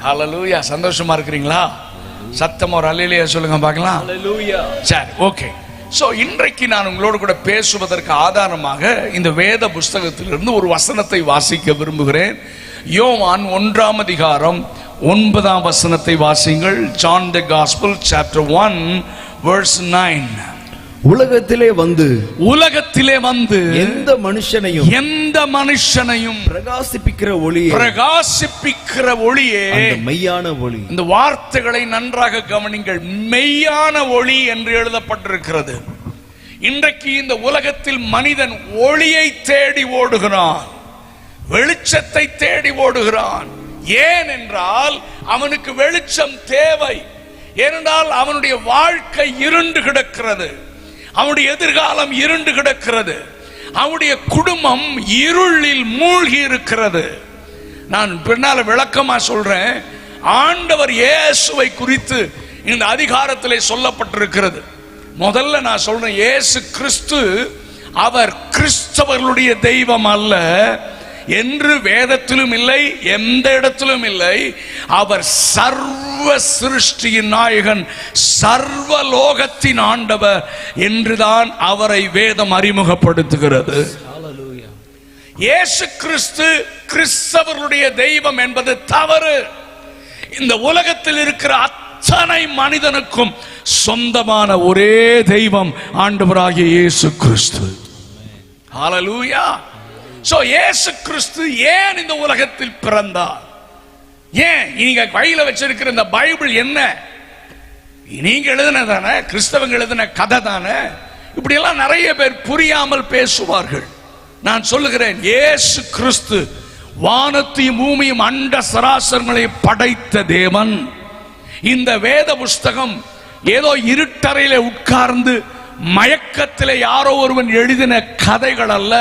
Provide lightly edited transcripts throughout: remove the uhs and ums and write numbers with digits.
ஹல்லேலூயா. சந்தோஷமா இருக்கிறீங்களா? சத்தம் ஒரு அல்லேலூயா சொல்லுங்க பார்க்கலாம். ஹல்லேலூயா. சரி, ஓகே. சோ இன்றைக்கு நான் உங்களோடு கூட பேசுவதற்கு ஆதாரமாக இந்த வேத புஸ்தகத்திலிருந்து ஒரு வசனத்தை வாசிக்க விரும்புகிறேன். யோவான் 1ஆம் அதிகாரம் 9ஆம் வசனத்தை வாசிங்கள். John the Gospel chapter 1 verse 9. உலகத்திலே வந்து எந்த மனுஷனையும் பிரகாசிப்பிக்கிற ஒளியே மெய்யான ஒளி. இந்த வார்த்தைகளை நன்றாக கவனிங்கள். மெய்யான ஒளி என்று எழுதப்பட்டிருக்கிறது. இன்றைக்கு இந்த உலகத்தில் மனிதன் ஒளியை தேடி ஓடுகிறான், வெளிச்சத்தை தேடி ஓடுகிறான். ஏன் என்றால் அவனுக்கு வெளிச்சம் தேவை. ஏனென்றால் அவனுடைய வாழ்க்கை இருண்டு கிடக்கிறது, அவனுடைய எதிர்காலம் இருண்டு கிடக்கிறது, அவனுடைய குடும்பம் இருளில் மூழ்கி இருக்கிறது. நான் பின்னால விளக்கமா சொல்றேன். ஆண்டவர் இயேசுவை குறித்து இந்த அதிகாரத்திலே சொல்லப்பட்டிருக்கிறது. முதல்ல நான் சொல்றேன், இயேசு கிறிஸ்து அவர் கிறிஸ்தவர்களுடைய தெய்வம் அல்ல என்று வேதத்திலும் இல்லை, எந்த இடத்திலும் இல்லை. அவர் சர்வ சிருஷ்டியின் நாயகன், சர்வ லோகத்தின் ஆண்டவர் என்றுதான் அவரை வேதம் அறிமுகப்படுத்துகிறது. இயேசு கிறிஸ்து கிறிஸ்தவர்களுடைய தெய்வம் என்பது தவறு. இந்த உலகத்தில் இருக்கிற அத்தனை மனிதனுக்கும் சொந்தமான ஒரே தெய்வம் ஆண்டவராகிய இயேசு கிறிஸ்து. ஹல்லேலூயா. சோ இயேசு கிறிஸ்து ஏன் இந்த உலகத்தில் பிறந்தார்? ஏன் நீங்க கையில வச்சிருக்கிற இந்த பைபிள் என்ன? நீங்க எழுதினதானே, கிறிஸ்தவங்க எழுதின கதை தானே. இப்படி எல்லாம் நிறைய பேர் புரியாமல் பேசுவார்கள். நான் சொல்லுகிறேன், இயேசு கிறிஸ்து வானத்தையும் பூமியும் அண்ட சராசரங்களையும் படைத்த தேவன். இந்த வேத புஸ்தகம் ஏதோ இருட்டறையில உட்கார்ந்து மயக்கத்திலே யாரோ ஒருவன் எழுதின கதைகள் அல்ல,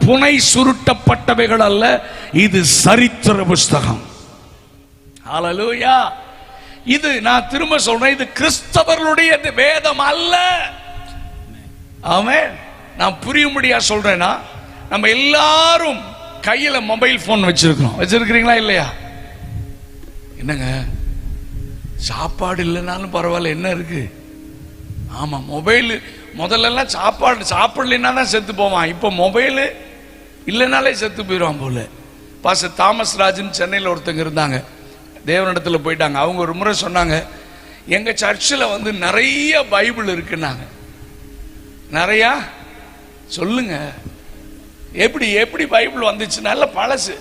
புனை சுருட்டப்பட்டவைகள் அல்ல. இது சரித்திர புஸ்தகம். ஹல்லேலூயா. இது நான் திரும்ப சொல்றேன், இது கிறிஸ்தவர்களுடைய வேதம் அல்ல. ஆமென். நான் புரியும்படியா சொல்றேன்னா, நம்ம எல்லாரும் கையில மொபைல் போன் வச்சிருக்கிறீங்களா இல்லையா? என்னங்க, சாப்பாடு இல்லைனாலும் பரவாயில்ல, என்ன இருக்கு? ஆமா, மொபைல். முதல்ல சாப்பிடலைன்னா தான் செத்து போவான். இப்போ மொபைல் இல்லைனாலே செத்து போயிடுவான் போல. பாஸ்டர் தாமஸ் ராஜன் சென்னையில் ஒருத்தங்க இருந்தாங்க, தேவனிடத்தில் போயிட்டாங்க. அவங்க ஒரு முறை சொன்னாங்க, எங்க சர்ச்சில் வந்து நிறைய பைபிள் இருக்குன்னாங்க. நிறையா சொல்லுங்க, எப்படி எப்படி பைபிள் வந்துச்சு? நல்ல பழசு.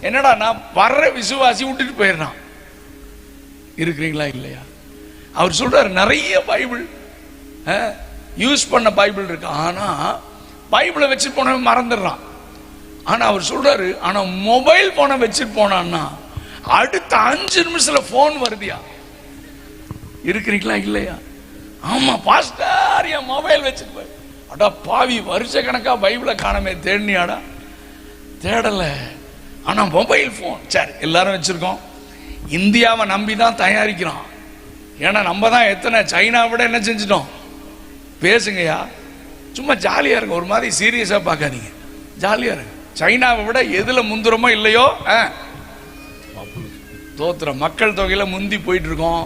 என்னடா, நான் வர்ற விசுவாசி விட்டுட்டு போயிடுறான். இருக்கிறீங்களா இல்லையா? அவர் சொல்றாரு, நிறைய பைபிள் யூஸ் பண்ண பைபிள் இருக்கு, ஆனா பைபிளை வச்சு போனவன் மறந்துடுறான். ஆனா அவர் சொல்றாரு, ஆனா மொபைல் போனை வச்சுட்டு போனான்னா அடுத்த 5 நிமிஷத்துல போன் வருதியா. இருக்கிறீங்களா இல்லையா? ஆமா பாஸ்டர், என் மொபைல் வச்சுட்டு போய். அடா பாவி, வருஷ கணக்கா பைபிளை காணமே, தேடினியாடா? தேடல. ஆனா மொபைல் போன் சரி எல்லாரும் வச்சிருக்கோம். இந்தியாவை நம்பி தான் தயாரிக்கிறோம். ஏன்னா நம்ம தான் எத்தனை சைனா விட என்ன செஞ்சிட்டோம். பேசுங்கய்யா, சும்மா ஜாலியா இருங்க, ஒரு மாதிரி சீரியஸா பார்க்காதீங்க, ஜாலியா இருங்க. சைனாவை விட எதுல முந்துறமோ இல்லையோ, தோத்துற மக்கள் தொகையில முந்தி போயிட்டு இருக்கோம்.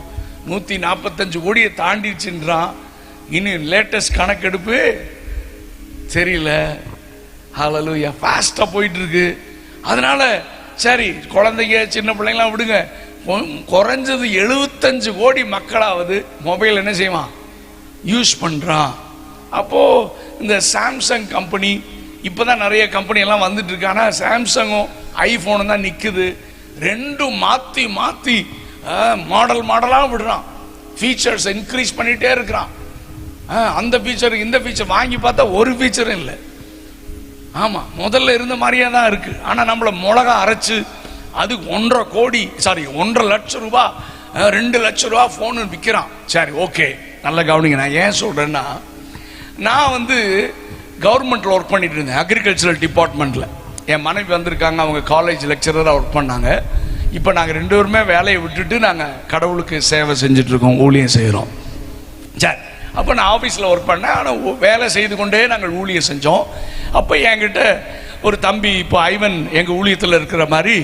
145 கோடியை தாண்டிச்சுன்றான். இன்னும் லேட்டஸ்ட் கணக்கெடுப்பு தெரியல. ஹல்லேலூயா, ஃபாஸ்டா போயிட்டு இருக்கு. அதனால சரி, குழந்தைங்க சின்ன பிள்ளைங்களாம் விடுங்க, குறைஞ்சது 75 கோடி மக்களாவது மொபைல் என்ன செய்வான், யூஸ் பண்றான். அப்போ இந்த சாம்சங் கம்பெனி, இப்பதான் நிறைய கம்பெனி எல்லாம் வந்துட்டு இருக்கு. ஆனா சாம்சங்கும் ஐபோனும் தான் நிக்குது. ரெண்டும் மாத்தி மாத்தி மாடலா விடுறான். ஃபீச்சர்ஸ் இன்க்ரீஸ் பண்ணிட்டே இருக்கிறான். அந்த ஃபீச்சர் இந்த ஃபீச்சர் வாங்கி பார்த்தா ஒரு ஃபீச்சரும் இல்லை. ஆமா, முதல்ல இருந்த மாதிரியே தான் இருக்கு. ஆனா நம்மள மிளகா அரைச்சு அது 1.5 லட்சம் ரூபாய் 2 லட்சம் ரூபாய் போன் விற்கிறான். சரி, ஓகே, நல்ல கவனிங்க. நான் ஏன் சொல்றேன்னா, நான் வந்து கவர்மெண்ட்ல ஒர்க் பண்ணிட்டு இருந்தேன், அக்ரிகல்ச்சரல் டிபார்ட்மெண்ட்ல. என் மனைவி வந்திருக்காங்க, அவங்க காலேஜ் லெக்சரராக ஒர்க் பண்ணாங்க. இப்போ நாங்கள் 2 பேருமே வேலையை விட்டுட்டு நாங்கள் கடவுளுக்கு சேவை செஞ்சுட்டு இருக்கோம், ஊழியம் செய்கிறோம். சரி, அப்போ நான் ஆஃபீஸில் ஒர்க் பண்ணேன். ஆனால் வேலை செய்து கொண்டே நாங்கள் ஊழியம் செஞ்சோம். அப்போ என்கிட்ட ஒரு தம்பி, இப்போ ஐவன் எங்கள் ஊழியத்தில் இருக்கிற மாதிரி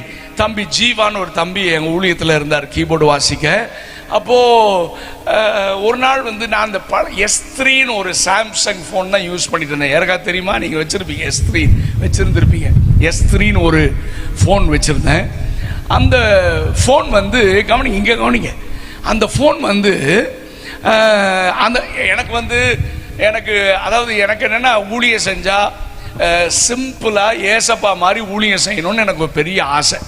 தம்பி ஜீவான்னு ஒரு தம்பி எங்கள் ஊழியத்தில் இருந்தார், கீபோர்டு வாசிக்க. அப்போது ஒரு நாள் வந்து நான் அந்த S3ன்னு ஒரு சாம்சங் ஃபோன் தான் யூஸ் பண்ணிட்டு இருந்தேன். யாருக்கா தெரியுமா? நீங்கள் வச்சுருப்பீங்க, S3 வச்சுருந்துருப்பீங்க. S3ன்னு ஒரு ஃபோன் வச்சுருந்தேன். அந்த ஃபோன் வந்து இங்கே கவனிங்க, அந்த ஃபோன் வந்து அந்த எனக்கு அதாவது எனக்கு என்னென்னா, ஊழியம் செஞ்சால் சிம்பிளாக ஏசப்பா மாதிரி ஊழியம் செய்யணும்னு எனக்கு ஒரு பெரிய ஆசை.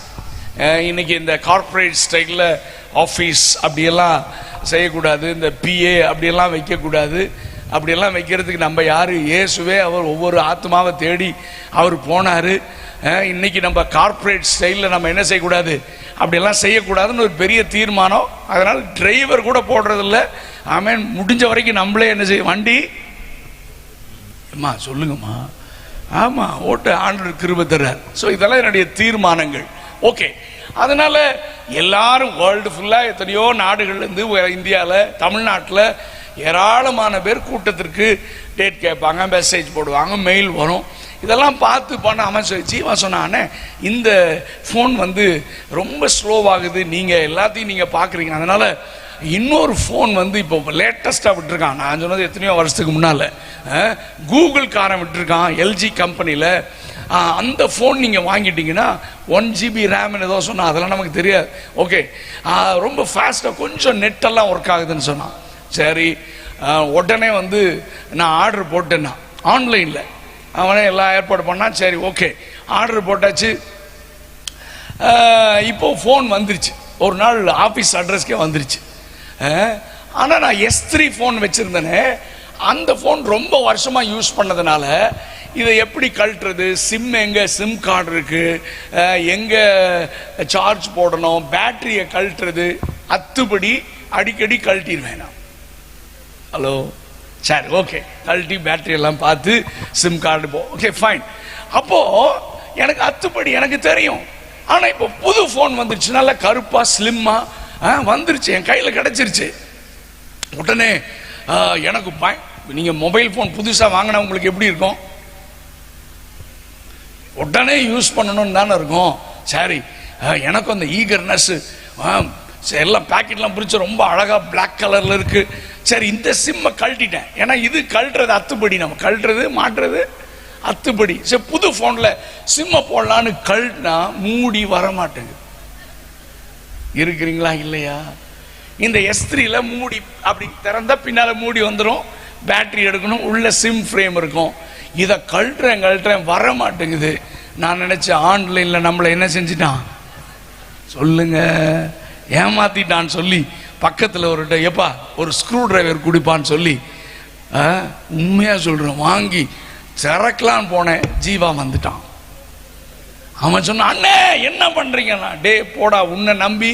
இன்னைக்கு இந்த கார்ப்பரேட் ஸ்டைலில் ஆஃபீஸ் அப்படியெல்லாம் செய்யக்கூடாது, இந்த PA அப்படியெல்லாம் வைக்கக்கூடாது. அப்படியெல்லாம் வைக்கிறதுக்கு நம்ம யார்? இயேசுவே அவர் ஒவ்வொரு ஆத்மாவை தேடி அவர் போனார். இன்னைக்கு நம்ம கார்ப்பரேட் ஸ்டைலில் நம்ம என்ன செய்யக்கூடாது, அப்படியெல்லாம் செய்யக்கூடாதுன்னு ஒரு பெரிய தீர்மானம். அதனால் டிரைவர் கூட போடுறதில்ல. ஆமேன். முடிஞ்ச வரைக்கும் நம்மளே என்ன செய்ய, வண்டி அம்மா சொல்லுங்கம்மா, ஆமாம், ஓட்டு ஆண்டவர் கிருபை தர்றார். ஸோ இதெல்லாம் என்னுடைய தீர்மானங்கள். ஓகே, அதனால எல்லாரும் வேர்ல்டு ஃபுல்லாக எத்தனையோ நாடுகள்லேருந்து இந்தியாவில், தமிழ்நாட்டில் ஏராளமான பேர் கூட்டத்திற்கு டேட் கேட்பாங்க, மெசேஜ் போடுவாங்க, மெயில் வரும். இதெல்லாம் பார்த்து பண்ண அவன் ஜீவா சொன்னானே, இந்த ஃபோன் வந்து ரொம்ப ஸ்லோவாகுது, நீங்கள் எல்லாத்தையும் நீங்கள் பார்க்குறீங்க, அதனால் இன்னொரு ஃபோன் வந்து இப்போ லேட்டஸ்ட்டாக விட்டுருக்கான். நான் சொன்னது எத்தனையோ வருஷத்துக்கு முன்னால் கூகுள் காரன் விட்டுருக்கான், LG கம்பெனியில். அந்த ஃபோன் நீங்கள் வாங்கிட்டீங்கன்னா 1 GB ரேம்னு ஏதோ சொன்னால், அதெல்லாம் நமக்கு தெரியாது. ஓகே, ரொம்ப ஃபாஸ்ட்டாக கொஞ்சம் நெட்டெல்லாம் ஒர்க் ஆகுதுன்னு சொன்னான். சரி, உடனே வந்து நான் ஆர்டர் போட்டேன்னா ஆன்லைனில், அவனே எல்லாம் ஏற்பாடு பண்ணான். சரி, ஓகே, ஆர்டர் போட்டாச்சு. இப்போ ஃபோன் வந்துருச்சு, ஒரு நாள் ஆஃபீஸ் அட்ரஸ்க்கே வந்துருச்சு. ஆனால் நான் S3 ஃபோன் வச்சுருந்தேனே, அந்த ஃபோன் ரொம்ப வருஷமாக யூஸ் பண்ணதுனால இதை எப்படி கழட்டுறது, எங்கே சிம் கார்டு இருக்குது, எங்கே சார்ஜ் போடணும், பேட்டரியை கழட்டுறது, அத்துப்படி அடிக்கடி கழட்டிடுவேன் நான். ஹலோ, சரி, ஓகே, கழட்டி பேட்டரி எல்லாம் பார்த்து சிம் கார்டு ஓகே ஃபைன். அப்போது எனக்கு அத்துப்படி எனக்கு தெரியும். ஆனால் இப்போ புது ஃபோன் வந்துருச்சு, நல்லா கருப்பாக ஸ்லிம்மாக வந்துருச்சு, என் கையில் கிடச்சிருச்சு. உடனே எனக்கு நீங்கள் மொபைல் ஃபோன் புதுசாக வாங்கினா உங்களுக்கு எப்படி இருக்கும்? உடனே யூஸ் பண்ணணும்னு தானே இருக்கும். சரி, எனக்கும் அந்த ஈகர்னஸ், எல்லாம் பேக்கெட்லாம் பிரித்து ரொம்ப அழகாக பிளாக் கலரில் இருக்குது. சரி, இந்த சிம்மை கழட்டிட்டேன். ஏன்னா இது கழட்டுறது அத்துப்படி, நம்ம கழட்டுறது மாட்டுறது அத்துப்படி. சரி, புது ஃபோனில் சிம்மை போடலான்னு கழட்டினா மூடி வர மாட்டேங்குது. இருக்கிறீங்களா இல்லையா? இந்த S3ல மூடி அப்படி திறந்தா பின்னால் மூடி வந்துடும், பேட்டரி எடுக்கணும், உள்ள சிம் ஃப்ரேம் இருக்கும். இதை கழட்டுறேன் வர மாட்டேங்குது. நான் நினைச்சேன் ஆன்லைனில் நம்மளை என்ன செஞ்சிட்டான் சொல்லுங்க, ஏமாத்திட்டான்னு சொல்லி பக்கத்தில் ஒரு எப்பா ஒரு ஸ்க்ரூ டிரைவர் குடிப்பான்னு சொல்லி உண்மையாக சொல்கிறேன் வாங்கி திறக்கலான்னு போனேன். ஜீவா வந்துட்டான். அவன் சொன்னான், அண்ணே என்ன பண்ணுறீங்கண்ணா? டே போடா, உன்னை நம்பி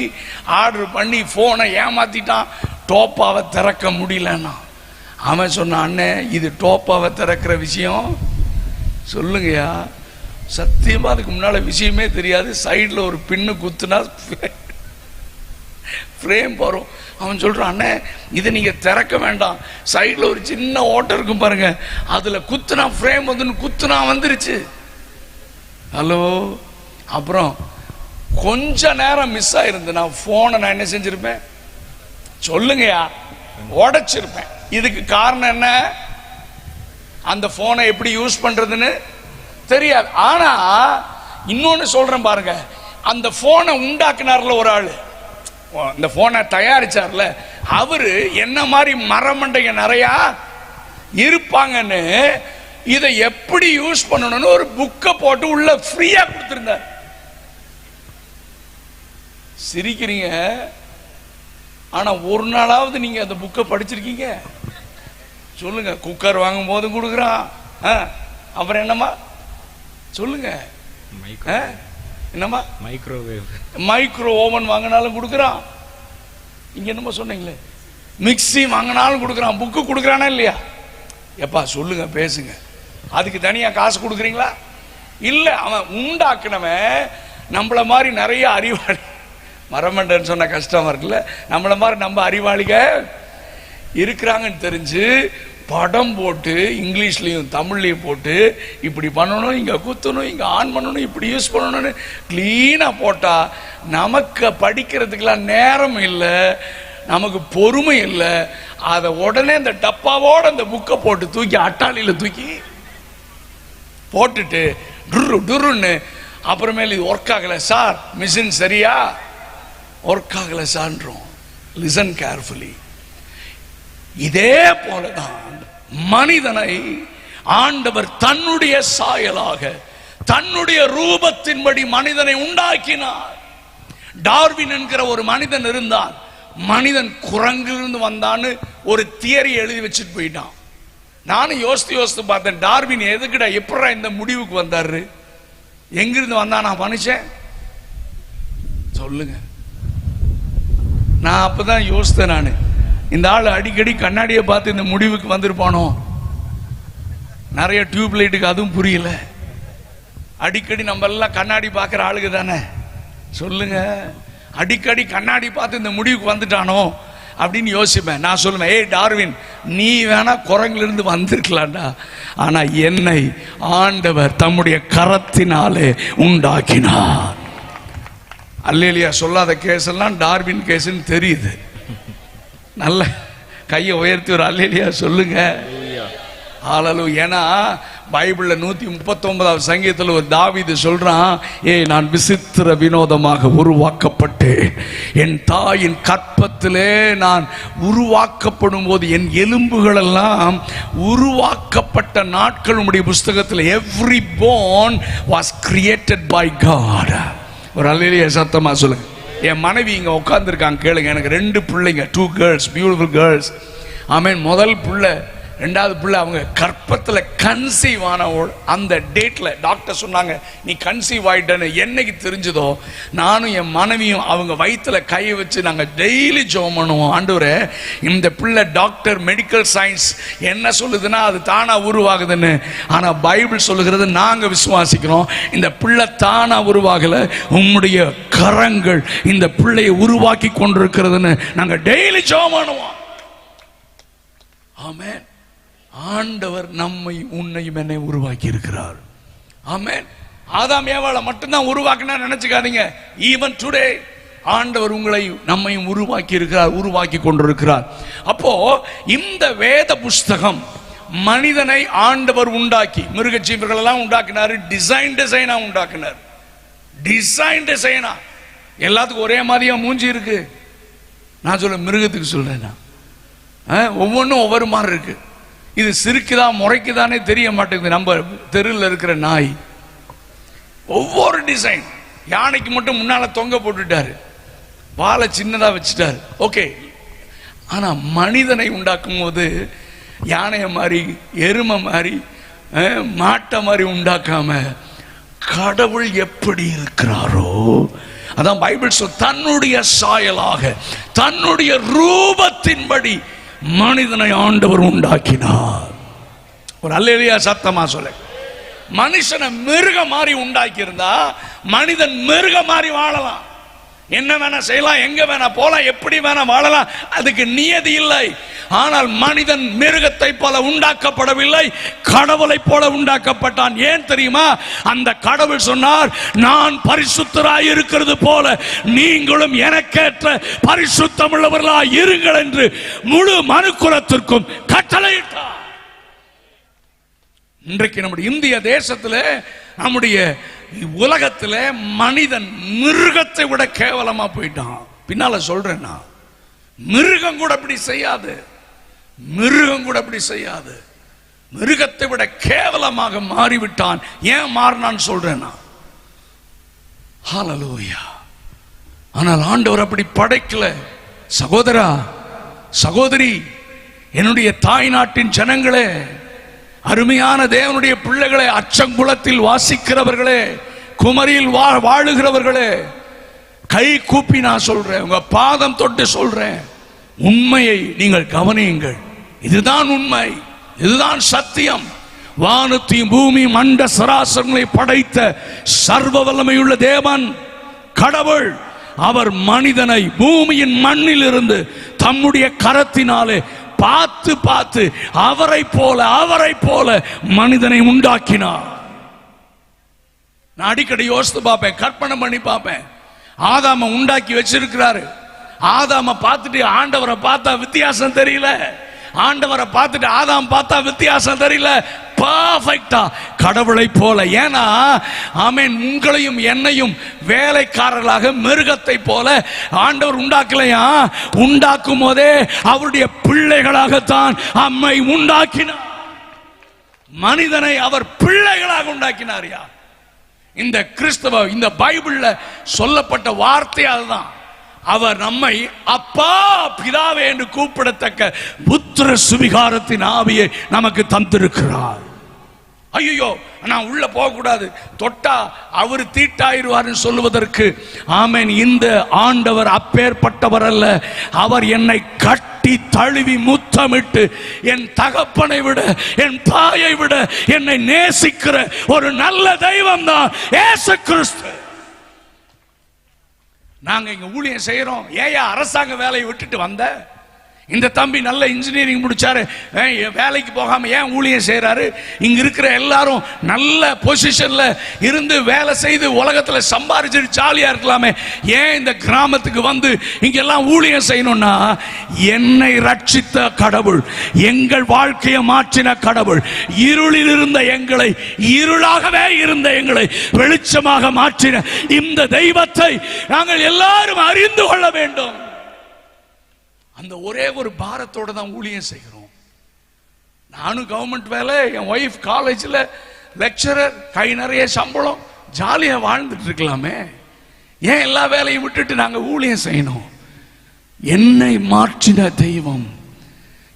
ஆர்டர் பண்ணி ஃபோனை ஏமாற்றிட்டான், டோப்பாவை திறக்க முடியலன்னா. அவன் சொன்னான், அண்ணே இது டோப்பாவை திறக்கிற விஷயம் சொல்லுங்கய்யா. சத்தியமாக அதுக்கு முன்னால் விஷயமே தெரியாது. சைடில் ஒரு பின்னு குத்துனா ஃப்ரேம் வரும். அவன் சொல்கிறான், அண்ணே இதை நீங்கள் திறக்க வேண்டாம், சைடில் ஒரு சின்ன ஓட்டம் இருக்கும் பாருங்க, அதில் குத்துனா ஃப்ரேம் வந்து குத்துனா வந்துருச்சு. ஹலோ, அப்புறம் கொஞ்ச நேரம் மிஸ் ஆயிருந்து, நான் ஃபோனை நான் என்ன செஞ்சிருப்பேன் சொல்லுங்கயா, உடைச்சிருப்பேன். இதுக்கு காரணம் என்ன? அந்த ஃபோனை எப்படி யூஸ் பண்றதுன்னு தெரியாது. ஆனா இன்னொன்னு சொல்றேன் பாருங்க, அந்த போனை உண்டாக்குனார்ல ஒரு ஆளு, இந்த போனை தயாரிச்சார்ல, அவரு என்ன மாதிரி மரமண்டைங்க நிறைய இருப்பாங்கன்னு இதை எப்படி யூஸ் பண்ணணும்னு ஒரு புக்கை போட்டு உள்ள ஃப்ரீயா கொடுத்திருந்தார். சிரிக்கிறீங்க, ஆனா ஒரு நாளாவது நீங்க அந்த புக்கை படிச்சிருக்கீங்க சொல்லுங்க? குக்கர் வாங்கும் போதும் கொடுக்குறான், அப்புறம் என்னமா சொல்லுங்க, என்னமா மைக்ரோ ஓவன் வாங்கினாலும் கொடுக்குறான். இங்க என்னமா சொன்னீங்களே, மிக்சி வாங்கினாலும் கொடுக்குறான். புக்கு கொடுக்குறானா இல்லையா? எப்பா சொல்லுங்க, பேசுங்க. அதுக்கு தனியா காசு கொடுக்குறீங்களா? இல்ல. அவன் உண்டாக்குனவன் நம்மள மாதிரி நிறைய அறிவாளி, மரமண்டன்னு சொன்ன கஷ்டமா இருக்குல்ல, நம்மள மாதிரி நம்ம அறிவாளிக இருக்கிறாங்கன்னு தெரிஞ்சு படம் போட்டு இங்கிலீஷ்லையும் தமிழ்லையும் போட்டு இப்படி பண்ணணும், இங்க குத்தணும், இங்க ஆன் பண்ணணும், இப்படி யூஸ் பண்ணணும்னு கிளீனா போட்டா நமக்கு படிக்கிறதுக்கெல்லாம் நேரம் இல்லை, நமக்கு பொறுமை இல்லை. அதை உடனே இந்த டப்பாவோட அந்த புக்கை போட்டு தூக்கி அட்டாளியில தூக்கி போட்டுட்டு டுருன்னு அப்புறமேல இது ஒர்க் ஆகல சார், மிஷின் சரியா ஒர்க் ஆகல சார்ன்றோம். Listen carefully. இதே போலதான் மனிதனை ஆண்டவர் தன்னுடைய சாயலாக தன்னுடைய ரூபத்தின்படி மனிதனை உண்டாக்கினார். டார்வின் என்கிற ஒரு மனிதன் இருந்தான். மனிதன் குரங்கிலிருந்து வந்தான்னு ஒரு தியரி எழுதி வச்சுட்டு போயிட்டான். நானும் யோசித்து பார்த்தேன், டார்வின் எதுக்குடா எப்படா இந்த முடிவுக்கு வந்தாரு, எங்கிருந்து வந்தானா மனுஷன் சொல்லுங்க. நான் அப்பதான் யோசித்தேன், நான் இந்த ஆள் அடிக்கடி கண்ணாடியை பார்த்து இந்த முடிவுக்கு வந்திருப்பானோ. நிறைய டியூப் லைட்டுக்கு அதுவும் புரியல. அடிக்கடி நம்ம எல்லாம் கண்ணாடி பார்க்கிற ஆளுங்க தானே சொல்லுங்க. அடிக்கடி கண்ணாடி பார்த்து இந்த முடிவுக்கு வந்துட்டானோ அப்படின்னு யோசிப்பேன். நான் சொல்லுவேன், ஏய் டார்வின், நீ வேணா குரங்கிலிருந்து வந்திருக்கலாம்டா, ஆனா என்னை ஆண்டவர் தம்முடைய கரத்தினாலே உண்டாக்கினார். அல்லேலியா சொல்லாத கேஸ் எல்லாம் டார்வின் கேஸ்ன்னு தெரியுது. நல்ல கையை உயர்த்தி ஒரு அல்லேலியா சொல்லுங்க. ஹல்லேலூயா. ஏன்னா பைபிள்ல 139வது சங்கீதத்தில் ஒரு தாவீது சொல்றான், நான் விசித்திர வினோதமாக உருவாக்கப்பட்டேன், என் தாயின் கற்பத்திலே நான் உருவாக்கப்படும் போது என் எலும்புகள் எல்லாம் உருவாக்கப்பட்ட நாட்கள் உம்முடைய புஸ்தகத்தில் every bone was created by God. ஒரு அல்லேலூயா சத்தமா சொல்லுங்க. என் மனைவி இங்க உட்கார்ந்துருக்காங்க, கேளுங்க. எனக்கு 2 பிள்ளைங்க, 2 கேர்ள்ஸ், பியூட்டிஃபுல் கேர்ள்ஸ். ஆமென். முதல் பிள்ளை, 2வது பிள்ளை அவங்க கற்பத்தில் கன்சீவ் ஆன அந்த டேட்ல டாக்டர் சொன்னாங்க நீ கன்சீவ் ஆயிட்டன்னு. என்னைக்கு தெரிஞ்சதோ நானும் என் மனைவியும் அவங்க வயிற்றுல கையை வச்சு நாங்கள் டெய்லி ஜெபம் பண்ணுவோம், ஆண்டவரே இந்த பிள்ளை டாக்டர் மெடிக்கல் சயின்ஸ் என்ன சொல்லுதுன்னா அது தானா உருவாகுதுன்னு. ஆனா பைபிள் சொல்லுகிறது, நாங்க விசுவாசிக்கிறோம் இந்த பிள்ளை தானா உருவாகல, உம்முடைய கரங்கள் இந்த பிள்ளையை உருவாக்கி கொண்டிருக்கிறதுன்னு நாங்க டெய்லி ஜெபம் பண்ணுவோம். ஆமென். ஆண்டவர் நம்மை உன்னையும் என்னை உருவாக்கி இருக்கிறார். ஆமென். ஆதாம் ஏவாளை மட்டும்தான் உருவாக்கினா நினைச்சுக்காதீங்க. ஈவன் டுடே ஆண்டவர் உங்களை நம்மையும் உருவாக்கி இருக்கிறார், உருவாக்கி கொண்டிருக்கிறார். அப்போ இந்த வேத புஸ்தகம் மனிதனை ஆண்டவர் உண்டாக்கி, மிருக ஜீவர்கள் எல்லாம் உண்டாக்கினாரு, டிசைனா உண்டாக்கினார். டிசைனா எல்லாத்துக்கும் ஒரே மாதிரியா மூஞ்சி இருக்கு. நான் சொல்ல மிருகத்துக்கு சொல்றேன், ஒவ்வொன்றும் ஒவ்வொரு மாதிரி இருக்கு. இது சிரிக்குதா முறைக்குதானே தெரிய மாட்டேங்குது. நம்ம தெருவில் இருக்கிற நாய் ஒவ்வொரு டிசைன். யானைக்கு மட்டும் முன்னால தொங்க போட்டுட்டாரு, வாழை சின்னதா வச்சுட்டாரு, ஓகே. ஆனா மனிதனை உண்டாக்கும் போது யானைய மாதிரி, எருமை மாதிரி, மாட்டை மாதிரி உண்டாக்காம கடவுள் எப்படி இருக்கிறாரோ அதான் பைபிள் சொல், தன்னுடைய சாயலாக தன்னுடைய ரூபத்தின்படி மனிதனை ஆண்டவர் உண்டாக்கினார். ஒரு அல்லேலூயா சத்தமா சொல்ல. மனுஷனை மிருக மாதிரி உண்டாக்கி இருந்தா மனிதன் மிருக மாதிரி வாழலாம், என்ன வேணா செய்யலாம், எங்க வேணா போலாம், எப்படி வேணா வாழலாம், அதுக்கு நியதி இல்லை. ஆனால் மனிதன் மிருகத்தை போல உண்டாக்கப்படவில்லை, கடவுளை போல உண்டாக்கப்பட்டான். ஏன் தெரியுமா? அந்த கடவுள் சொன்னார், நான் பரிசுத்தராய் இருக்கிறது போல நீங்களும் எனக்கேற்ற பரிசுத்தமுள்ளவர்களாய் இருங்கள் என்று முழு மனுக்குலத்திற்கும் கட்டளையிட்டார். இன்றைக்கு நம்முடைய இந்திய தேசத்தில், நம்முடைய உலகத்தில் மனிதன் மிருகத்தை விட கேவலமா போயிட்டான். பின்னால சொல்றேன்னா, மிருகம் கூட அப்படி செய்யாது, மிருகம் கூட அப்படி செய்யாது, மிருகத்தை விட கேவலமாக மாறிவிட்டான். ஏன் மாறினான்னு சொல்றேன்னா, ஹல்லேலூயா. ஆனால் ஆண்டவர் அப்படி படைக்கல. சகோதரா, சகோதரி, என்னுடைய தாய் நாட்டின் ஜனங்களே, அருமையான தேவனுடைய பிள்ளைகளே, அச்சங்குளத்தில் வாசிக்கிறவர்களே, குமரியில் வாழுகிறவர்களே, கை கூப்பி நான் சொல்றேன், உங்க பாதம் தொட்டு சொல்றேன், உண்மையை நீங்கள் கவனியுங்கள். இதுதான் உண்மை, இதுதான் சத்தியம். வானத்தையும் பூமி மண்ட சராசரங்களை படைத்த சர்வ வல்லமையுள்ள தேவன் கடவுள், அவர் மனிதனை பூமியின் மண்ணில் இருந்து தம்முடைய கரத்தினாலே பார்த்து பார்த்து அவரை போல மனிதனை உண்டாக்கினார். நான் அடிக்கடி யோசித்து பார்ப்பேன், கற்பனை பண்ணி பார்ப்பேன். ஆதாம உண்டாக்கி வச்சிருக்கிறாரு. ஆதாம பார்த்துட்டு ஆண்டவரை பார்த்தா வித்தியாசம் தெரியல, ஆண்டவரை பார்த்துட்டு ஆதாம் பார்த்தா வித்தியாசம் தெரியல. பர்ஃபெக்ட்டா கடவுளை போல. ஏன்னா ஆமென், உங்களையும் என்னையும் வேலைக்காரர்களாக மிருகத்தை போல ஆண்டவர் உண்டாக்கலையா, உண்டாக்கும் போதே அவருடைய பிள்ளைகளாகத்தான் அம்மை உண்டாக்கினார். மனிதனை அவர் பிள்ளைகளாக உண்டாக்கினார். இந்த கிறிஸ்தவ இந்த பைபிள்ல சொல்லப்பட்ட வார்த்தை அதுதான். அவர் நம்மை அப்பா பிதாவே என்று கூப்பிடத்தக்க புத்திர சுவிகாரத்தின் ஆவியை நமக்கு தந்திருக்கிறார். ஐயோ நான் உள்ள போக கூடாது, தொட்டா அவர் தீட்டாயிருவார் சொல்லுவதற்கு ஆமென், இந்த ஆண்டவர் அப்பேற்பட்டவர் அல்ல. அவர் என்னை கட்டி தழுவி முத்தமிட்டு என் தகப்பனை விட என் தாயை விட என்னை நேசிக்கிற ஒரு நல்ல தெய்வம் தான் இயேசு கிறிஸ்து. நாங்க இங்க ஊழியம் செய்யறோம். ஏயா அரசாங்க வேலையை விட்டுட்டு வந்த? இந்த தம்பி நல்ல இன்ஜினியரிங் முடிச்சாரு, வேலைக்கு போகாம ஏன் ஊழியம் செய்யறாரு? இங்க இருக்கிற எல்லாரும் நல்ல பொசிஷன்ல இருந்து வேலை செய்து உலகத்துல சம்பாதிச்சு ஜாலியா இருக்கலாமே, ஏன் இந்த கிராமத்துக்கு வந்து இங்க எல்லாம் ஊழியம் செய்யணும்னா, என்னை ரட்சித்த கடவுள், எங்கள் வாழ்க்கையை மாற்றின கடவுள், இருளில் இருந்த எங்களை, இருளாகவே இருந்த எங்களை வெளிச்சமாக மாற்றின இந்த தெய்வத்தை நாங்கள் எல்லாரும் அறிந்து கொள்ள வேண்டும். அந்த ஒரே ஒரு பாரத்தோட தான் ஊழியம் செய்கிறோம். நானும் கவர்மெண்ட் வேலை, என் ஒய்ஃப் காலேஜில் லெக்சரர், கை நிறைய சம்பளம், ஜாலியாக வாழ்ந்துட்டு இருக்கலாமே. ஏன் எல்லா வேலையும் விட்டுட்டு நாங்கள் ஊழியம் செய்யணும்? என்னை மாற்றின தெய்வம்,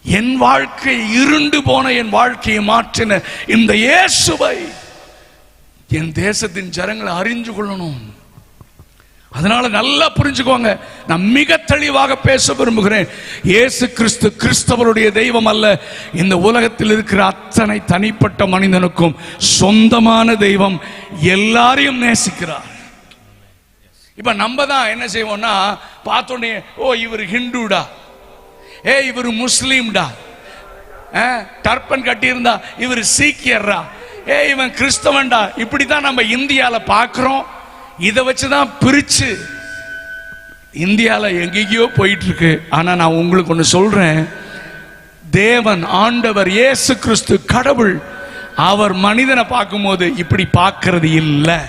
என் வாழ்க்கை இருண்டு போன என் வாழ்க்கையை மாற்றின இந்த இயேசுவை என் தேசத்தின் ஜனங்களை அறிந்து கொள்ளணும். அதனால நல்லா புரிஞ்சுக்கோங்க, நான் மிக தெளிவாக பேச விரும்புகிறேன். இயேசு கிறிஸ்து கிறிஸ்தவருடைய தெய்வம் அல்ல. இந்த உலகத்தில் இருக்கிற அத்தனை தனிப்பட்ட மனிதனுக்கும் சொந்தமான தெய்வம், எல்லாரையும் நேசிக்கிறார். இப்ப நம்ம தான் என்ன செய்வோம்னா, பார்த்தோன்னே ஓ இவர் ஹிந்துடா, இவர் முஸ்லீம்டா, டர்பன் கட்டியிருந்தா இவர் சீக்கியர்ரா, இவன் கிறிஸ்தவன்டா, இப்படித்தான் நம்ம இந்தியால பார்க்கிறோம். இதை வச்சுதான் பிரிச்சு இந்தியால எங்கேயோ போயிட்டு இருக்கு. ஆனா நான் உங்களுக்கு ஒண்ணு சொல்றேன், தேவன் ஆண்டவர் இயேசு கிறிஸ்து கடவுள், அவர் மனிதனை பார்க்கும்போது இப்படி பார்க்கிறது இல்லை,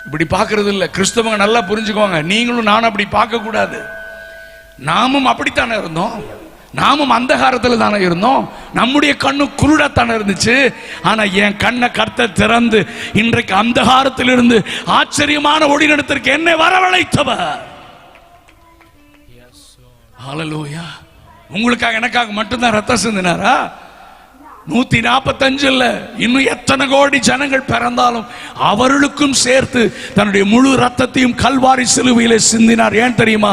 இப்படி பார்க்கிறது இல்லை. கிறிஸ்தவங்க நல்லா புரிஞ்சுக்கோங்க, நீங்களும் நானும் அப்படி பார்க்க கூடாது. நாமும் அப்படித்தானே இருந்தோம், நாமும் அந்தகாரத்தில் தானே இருந்தோம், நம்முடைய கண்ணு குருடத்தானே இருந்துச்சு. ஆனா என் கண்ணை கர்த்தர் திறந்து இன்றைக்கு அந்தகாரத்தில் இருந்து ஆச்சரியமான ஒளி நடத்திற்கு என்னை வரவழைத்தவர். ஹல்லேலூயா. உங்களுக்காக எனக்காக மட்டும்தான் ரத்தம் சிந்தினாரா? 145 இல்ல, இன்னும் எத்தனை கோடி ஜனங்கள் பிறந்தாலும் அவர்களுக்கும் சேர்த்து தன்னுடைய முழு ரத்தத்தையும் கல்வாரி சிலுவையிலே சிந்தினார். ஏன் தெரியுமா?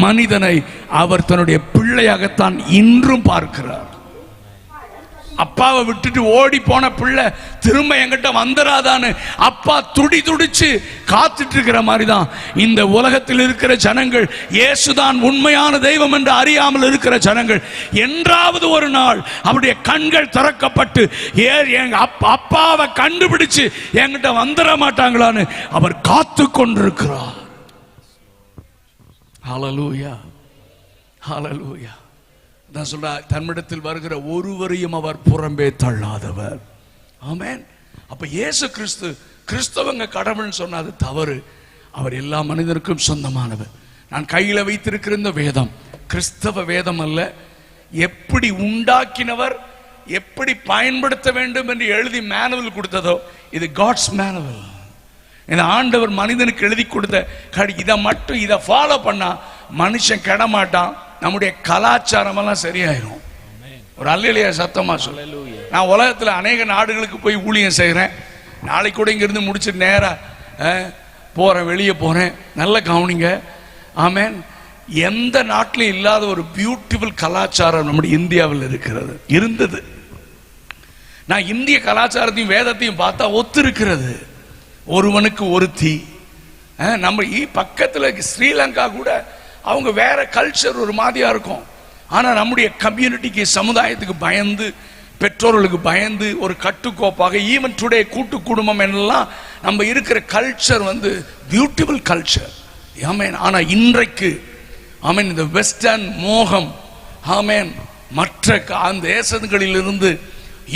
மனிதனை அவர் தன்னுடைய பிள்ளையாகத்தான் இன்றும் பார்க்கிறார். அப்பாவை விட்டுட்டு ஓடி போன பிள்ளை திரும்ப என்கிட்ட வந்துடாதான்னு அப்பா துடிச்சு காத்துட்டு இருக்கிற மாதிரி தான் இந்த உலகத்தில் இருக்கிற ஜனங்கள் இயேசுதான் உண்மையான தெய்வம் என்று அறியாமல் இருக்கிற ஜனங்கள் என்றாவது ஒரு நாள் அவருடைய கண்கள் திறக்கப்பட்டு எங்க அப்பாவை கண்டுபிடிச்சு என்கிட்ட வந்துட மாட்டாங்களான்னு அவர் காத்து கொண்டிருக்கிறார். ஹல்லேலூயா, ஹல்லேலூயா. நான் சொல்ற, தன்னிடத்தில் வருகிற ஒருவரையும் அவர் புறம்பே தள்ளாதவர். ஆமென். அப்ப இயேசு கிறிஸ்து கிறிஸ்தவங்க கடவுள்னு சொன்னா அது தவறு. அவர் எல்லா மனிதருக்கும் சொந்தமானவர். நான் கையில வைத்திருக்கிற இந்த வேதம் கிறிஸ்தவ வேதம் அல்ல. எப்படி உண்டாக்கினவர் எப்படி பயன்படுத்த வேண்டும் என்று எழுதி மேனுவல் கொடுத்ததோ இது காட்ஸ் மேனுவல். இந்த ஆண்டவர் மனிதனுக்கு எழுதி கொடுத்த இதை மட்டும் இதை ஃபாலோ பண்ணா மனுஷன் கெட மாட்டான். நம்முடைய கலாச்சாரம் எல்லாம் சரியாயிரும். ஒரு அல்லேலூயா சத்தமா சொல்ல. நான் உலகத்தில் அநேக நாடுகளுக்கு போய் ஊழியம் செய்கிறேன். நாளைக்கு கூட இங்கிருந்து முடிச்சுட்டு நேரா போறேன், வெளியே போறேன். நல்ல கவனிங்க. ஆமென். எந்த நாட்டிலும் இல்லாத ஒரு பியூட்டிஃபுல் கலாச்சாரம் நம்முடைய இந்தியாவில் இருக்கிறது, இருந்தது. நான் இந்திய கலாச்சாரத்தையும் வேதத்தையும் பார்த்தா ஒத்து இருக்கிறது. ஒருவனுக்கு ஒருத்தி. நம்ம பக்கத்தில் ஸ்ரீலங்கா கூட அவங்க வேற கல்ச்சர் ஒரு மாதிரியா இருக்கும். ஆனா நம்முடைய கம்யூனிட்டிக்கு, சமுதாயத்துக்கு பயந்து, பெற்றோர்களுக்கு பயந்து ஒரு கட்டுக்கோப்பாக ஈவன் டுடே கூட்டு குடும்பம் எல்லாம் நம்ம இருக்கிற கல்ச்சர் பியூட்டிஃபுல் கல்ச்சர். ஆமென். ஆனா இன்றைக்கு ஆமென் இந்த வெஸ்டர்ன் மோகம் ஆமென் மற்ற அந்த தேசங்களிலிருந்து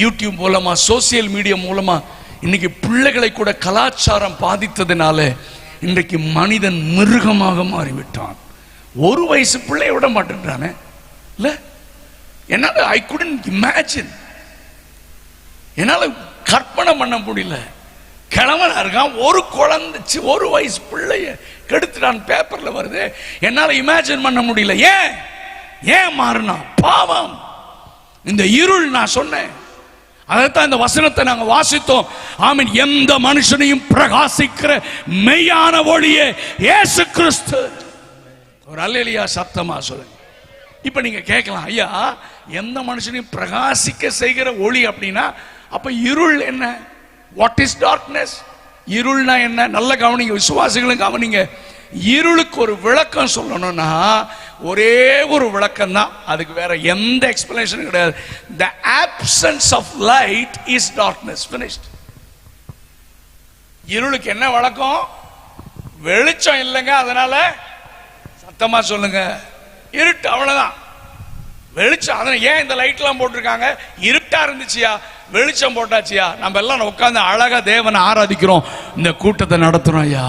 யூடியூப் மூலமா, சோசியல் மீடியா மூலமா இன்னைக்கு பிள்ளைகளை கூட கலாச்சாரம் பாதித்ததுனால இன்றைக்கு மனிதன் மிருகமாக மாறிவிட்டான். ஒரு வயசு பிள்ளைய விட மாட்டேன்றானே இல்ல. என்னால ஐ குடன்ட் இமேஜின், என்னால கற்பனை பண்ண முடியல. கிழவனா இருக்கான், ஒரு குழந்தை, ஒரு வயசு பிள்ளைய கெடுத்துட்டான், பேப்பர்ல வருது. என்னால இமேஜின் பண்ண முடியல. ஏன் மாறினா? பாவம், இந்த இருள். நான் சொன்னேன், அதைத்தான் இந்த வசனத்தை நாங்க வாசித்தோம். ஆமென். எந்த மனுஷனையும் பிரகாசிக்கிற மெய்யான ஒளியே இயேசு கிறிஸ்து. ஒரு அல்லேலூயா சத்தமா சொல்லுங்க. இப்ப நீங்க கேட்கலாம், ஐயா எந்த மனுஷனையும் பிரகாசிக்க செய்கிற ஒளி அப்படின்னா அப்ப இருள் என்ன? What is darkness? இருள்னா என்ன? நல்ல கவனிங்க, விசுவாசிகளும் கவனிங்க. இருளுக்கு ஒரு விளக்கம் சொல்லணும்னா ஒரே ஒரு விளக்கம் தான், அதுக்கு வேற எந்த எக்ஸ்பிளனேஷன் கிடையாது. The absence of light is darkness. Finished. இருளுக்கு என்ன விளக்கம்? வெளிச்சம் இல்லைங்க, அதனால சத்தமா சொல்லுங்க இருட்டு, அவ்வளவுதான். வெளிச்சம். அதனால ஏன் இந்த லைட் எல்லாம் போட்டிருக்காங்க? இருட்டா இருந்துச்சியா, வெளிச்சம் போட்டாச்சியா, நம்ம எல்லாம் உட்கார்ந்து அழகா தேவனை ஆராதிக்கிறோம், இந்த கூட்டத்தை நடத்துறோம் ஐயா.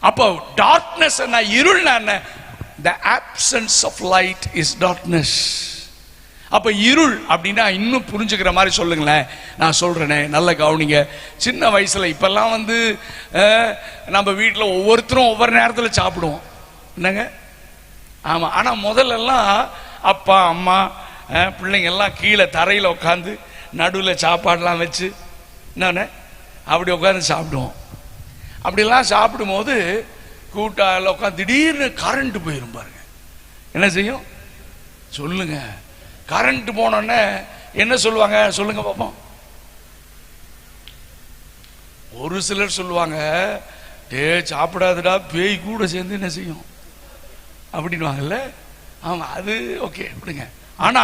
அப்போ டார்க்னஸ் என்ன? இருள்னா என்ன? The absence of light is darkness. அப்ப இருள் அப்படின்னா இன்னும் புரிஞ்சுக்கிற மாதிரி சொல்லுங்களேன். நான் சொல்றேனே, நல்ல கவனிங்க. சின்ன வயசுல இப்பெல்லாம் நம்ம வீட்டில் ஒவ்வொருத்தரும் ஒவ்வொரு நேரத்தில் சாப்பிடுவோம், என்னங்க? ஆமா. ஆனா முதல்ல எல்லாம் அப்பா அம்மா பிள்ளைங்க எல்லாம் கீழே தரையில் உட்காந்து நடுவில் சாப்பாடுலாம் வச்சு என்னன்னு அப்படி உட்காந்து சாப்பிடுவோம். அப்படிலாம் சாப்பிடும்போது கூட்டால உட்காந்து திடீர்னு கரண்ட் போயிரும் பாருங்க. என்ன செய்யும் சொல்லுங்க? கரண்ட் போனோடனே என்ன சொல்லுவாங்க? சொல்லுங்க பாப்போம். ஒரு சிலர் சொல்லுவாங்க, டே சாப்பிடாதுடா, பேய் கூட சேர்ந்து என்ன செய்யும் அப்படின்வாங்கல்ல. ஆமா, அது ஓகே விடுங்க. ஆனா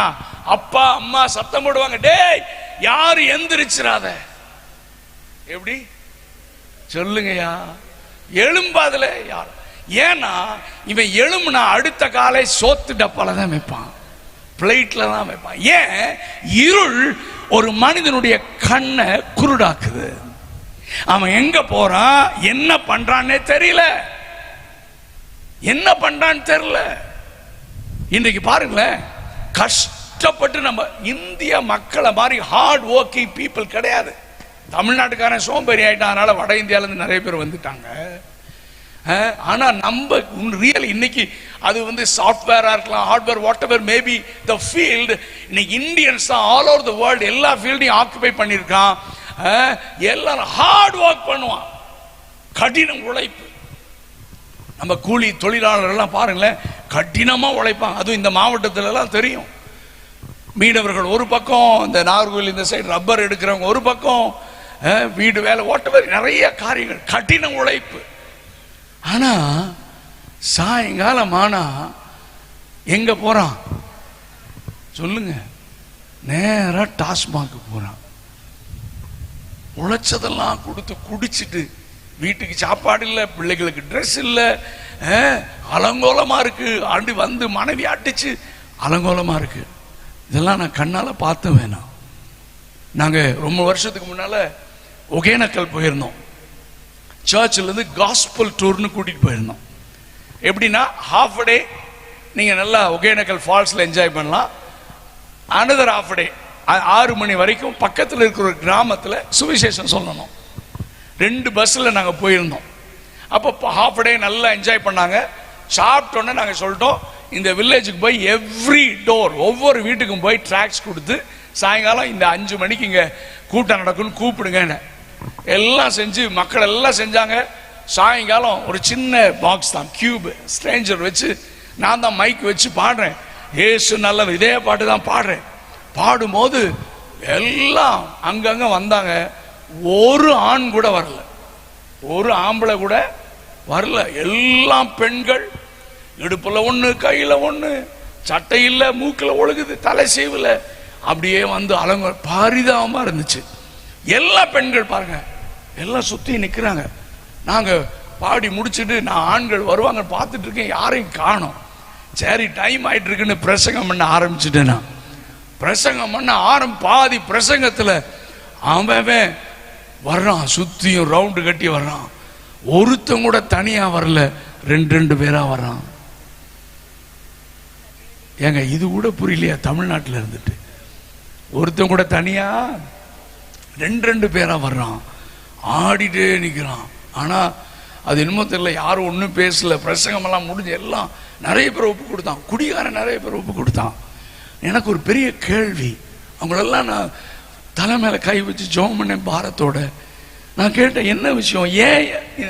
அப்பா அம்மா சத்தம் போடுவாங்க, டேய் யாரு எந்திரிச்சிராத. எப்படி சொல்லுங்கயா? எழும்பாதுல யார்? ஏன்னா இவன் எழும்புனா அடுத்த காலை சோத்து டப்பால தான் வைப்பான், பிளேட்ல தான் வைப்பான். ஏன்? இருள் ஒரு மனிதனுடைய கண்ணை குருடாக்குது. அவன் எங்க போறான், என்ன பண்றான்னே தெரியல, என்ன பண்றான்னு தெரியல. இன்றைக்கு பாருங்களேன், கஷ்டப்பட்டு நம்ம இந்திய மக்களை மாதிரி ஹார்ட் ஒர்க்கிங் பீப்புள் கிடையாது. தமிழ்நாட்டுக்காரன் சோம்பேறி ஆயிட்டான், அதனால வட இந்தியால இருந்து நிறைய பேர் வந்துட்டாங்க. ஆனா நம்ம ரியல் இன்னைக்கு அது சாஃப்ட்வேரா இருக்கலாம், hardware, what ever maybe the field, இன்னைக்கு இந்தியன்ஸ் தான் ஆல் ஓவர் தி வேர்ல்ட் எல்லா ஃபீல்டையும் ஆக்குபை பண்ணியிருக்கான். எல்லாரும் ஹார்ட் ஒர்க் பண்ணுவான், கடினம் உழைப்பு. நம்ம கூலி தொழிலாளர்கள் எல்லாம் பாருங்களேன், கடினமா உழைப்பாங்க. அதுவும் இந்த மாவட்டத்துல எல்லாம் தெரியும். மீனவர்கள் ஒரு பக்கம், இந்த நாகர்கோவில் இந்த சைடு ரப்பர் எடுக்கிறவங்க ஒரு பக்கம், வீடு வேலை, வாட்டவர், நிறைய காரியங்கள், கடின உழைப்பு. ஆனா சாயங்காலம் ஆனா எங்க போறான் சொல்லுங்க? நேரா டாஸ்மாக் போறான். உழைச்சதெல்லாம் கொடுத்து குடிச்சிட்டு வீட்டுக்கு சாப்பாடு இல்லை, பிள்ளைகளுக்கு ட்ரெஸ் இல்லை, அலங்கோலமா இருக்கு. ஆண்டு மனைவி அடிச்சு அலங்கோலமா இருக்கு. இதெல்லாம் நான் கண்ணால பார்த்த வேணாம். நாங்க ரொம்ப வருஷத்துக்கு முன்னால ஒகேனக்கல் போயிருந்தோம். சர்ச்சில் இருந்து காஸ்பல் டூர்னு கூட்டிட்டு போயிருந்தோம். எப்படின்னா ஹாஃப் டே நீங்க நல்லா ஒகேனக்கல் ஃபால்ஸ்ல என்ஜாய் பண்ணலாம். அனதர் ஹாஃப் டே 6 மணி வரைக்கும் பக்கத்தில் இருக்கிற ஒரு கிராமத்தில் சுவிசேஷம் சொல்லணும். 2 பஸ்ல நாங்க போயிருந்தோம். அப்போ ஹாஃப் டே நல்லா என்ஜாய் பண்ணாங்க. சாப்பிட்டோன்னே நாங்க சொல்லிட்டோம், இந்த வில்லேஜுக்கு போய் எவ்ரி டோர், ஒவ்வொரு வீட்டுக்கும் போய் டிராக்ஸ் கொடுத்து சாயங்காலம் இந்த 5 மணிக்கு இங்க கூட்டம் நடக்குன்னு கூப்பிடுங்க. எல்லாம் செஞ்சு மக்கள் எல்லாம் செஞ்சாங்க. சாயங்காலம் ஒரு சின்ன பாக்ஸ் தான், கியூப், ஸ்ட்ரேஞ்சர் வச்சு நான் தான் மைக் வச்சு பாடுறேன். ஏசு நல்ல இதே பாட்டு தான் பாடுறேன். பாடும்போது எல்லாம் அங்கங்க வந்தாங்க. ஒரு ஆண் கூட வரல, ஒரு ஆம்பளை கூட வரல. எல்லாம் பெண்கள், இடுப்புல ஒண்ணு, கையில ஒண்ணு, சட்டை இல்ல, மூக்குல ஒழுகுது, தலை சீவுல, அப்படியே வந்து அலங்க பாரிதாமமா இருந்துச்சு. எல்லா பெண்கள் பாருங்க எல்லாம் சுத்தி நிக்கிறாங்க. நாங்க பாடி முடிச்சுட்டு நான் ஆண்கள் வருவாங்க பார்த்துட்டு இருக்கேன், யாரையும் காணோம். சரி டைம் ஆயிட்டு இருக்குன்னு பிரசங்கம் பண்ண ஆரம்பிச்சுட்டேன். நான் பிரசங்கம் பண்ண பாதி பிரசங்கத்துல அவன் வர்றான், சுத்தியும் ரவுண்டு கட்டி வர்றான். ஒருத்தன் கூட தனியா வரல, ரெண்டு பேரா வர்றான். ஏங்க இது கூட புரியலையா? தமிழ்நாட்டில் இருந்துட்டு ஒருத்தன் கூட தனியா ரெண்டு பேரா வர்றான், ஆடிட்டே நிக்கிறான். ஆனா அது என்னமோ தெரியல, யாரும் ஒன்றும் பேசல. பிரசங்கம் எல்லாம் முடிஞ்சு எல்லாம் நிறைய பேர் ஒப்பு கொடுத்தான், குடிகாரன் நிறைய பேர் ஒப்பு கொடுத்தான். எனக்கு ஒரு பெரிய கேள்வி, அவங்களெல்லாம் நான் தலை மேல கை வச்சு ஜெபம் பண்ணேன் பாரத்தோட. நான் கேட்டேன் என்ன விஷயம், ஏன்?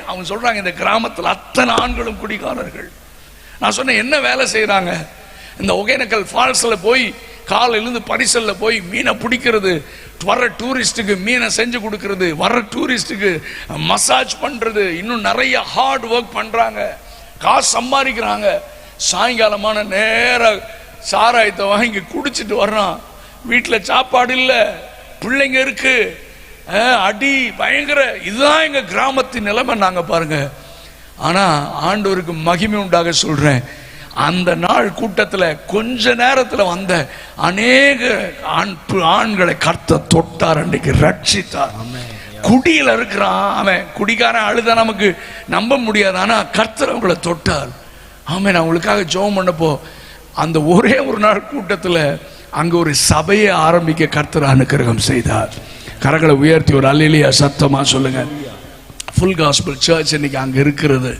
அவங்க சொல்றாங்க இந்த கிராமத்தில் அத்தனை ஆண்களும் குடிகாரர்கள். நான் சொன்னேன் என்ன வேலை செய்யறாங்க? இந்த ஒகேனக்கல் ஃபால்ஸ்ல போய் காலையிலிருந்து பரிசல்ல போய் மீனை பிடிக்கிறது, வர்ற டூரிஸ்டுக்கு மீனை செஞ்சு கொடுக்கறது, வர்ற டூரிஸ்டுக்கு மசாஜ் பண்றது, இன்னும் நிறைய ஹார்ட் ஒர்க் பண்றாங்க, காசு சம்பாதிக்கிறாங்க. சாயங்காலமான நேர சாராயத்தை வாங்கி குடிச்சிட்டு வர்றான். வீட்டில் சாப்பாடு இல்லை, பிள்ளைங்க இருக்கு, அடி பயங்கர. இதுதான் எங்க கிராமத்தின் நிலைமை. நாங்க பாருங்க. ஆனா ஆண்டவருக்கு மகிமை உண்டாக சொல்றேன், அந்த நாள் கூட்டத்துல கொஞ்ச நேரத்துல வந்த அநேக ஆண்களை கர்த்தர் தொட்டார், அன்றைக்கு ரட்சித்தார். குடியில இருக்கிறான் அவன், குடிக்காரன் அழுத நமக்கு நம்ப முடியாது, ஆனா கர்த்தர் அவங்களை தொட்டார். ஆமே, நான் உங்களுக்காக ஜெபம் பண்ணப்போ அந்த ஒரே ஒரு நாள் கூட்டத்துல அங்க ஒரு சபையை ஆரம்பிக்க கர்த்தர் அனுக்கிரகம் செய்தார். கரங்களை உயர்த்தி ஒரு அல்லேலூயா சத்தமா சொல்லுங்க. ஃபுல் காஸ்பல் சர்ச் இன்னைக்கு அங்க இருக்கிறது.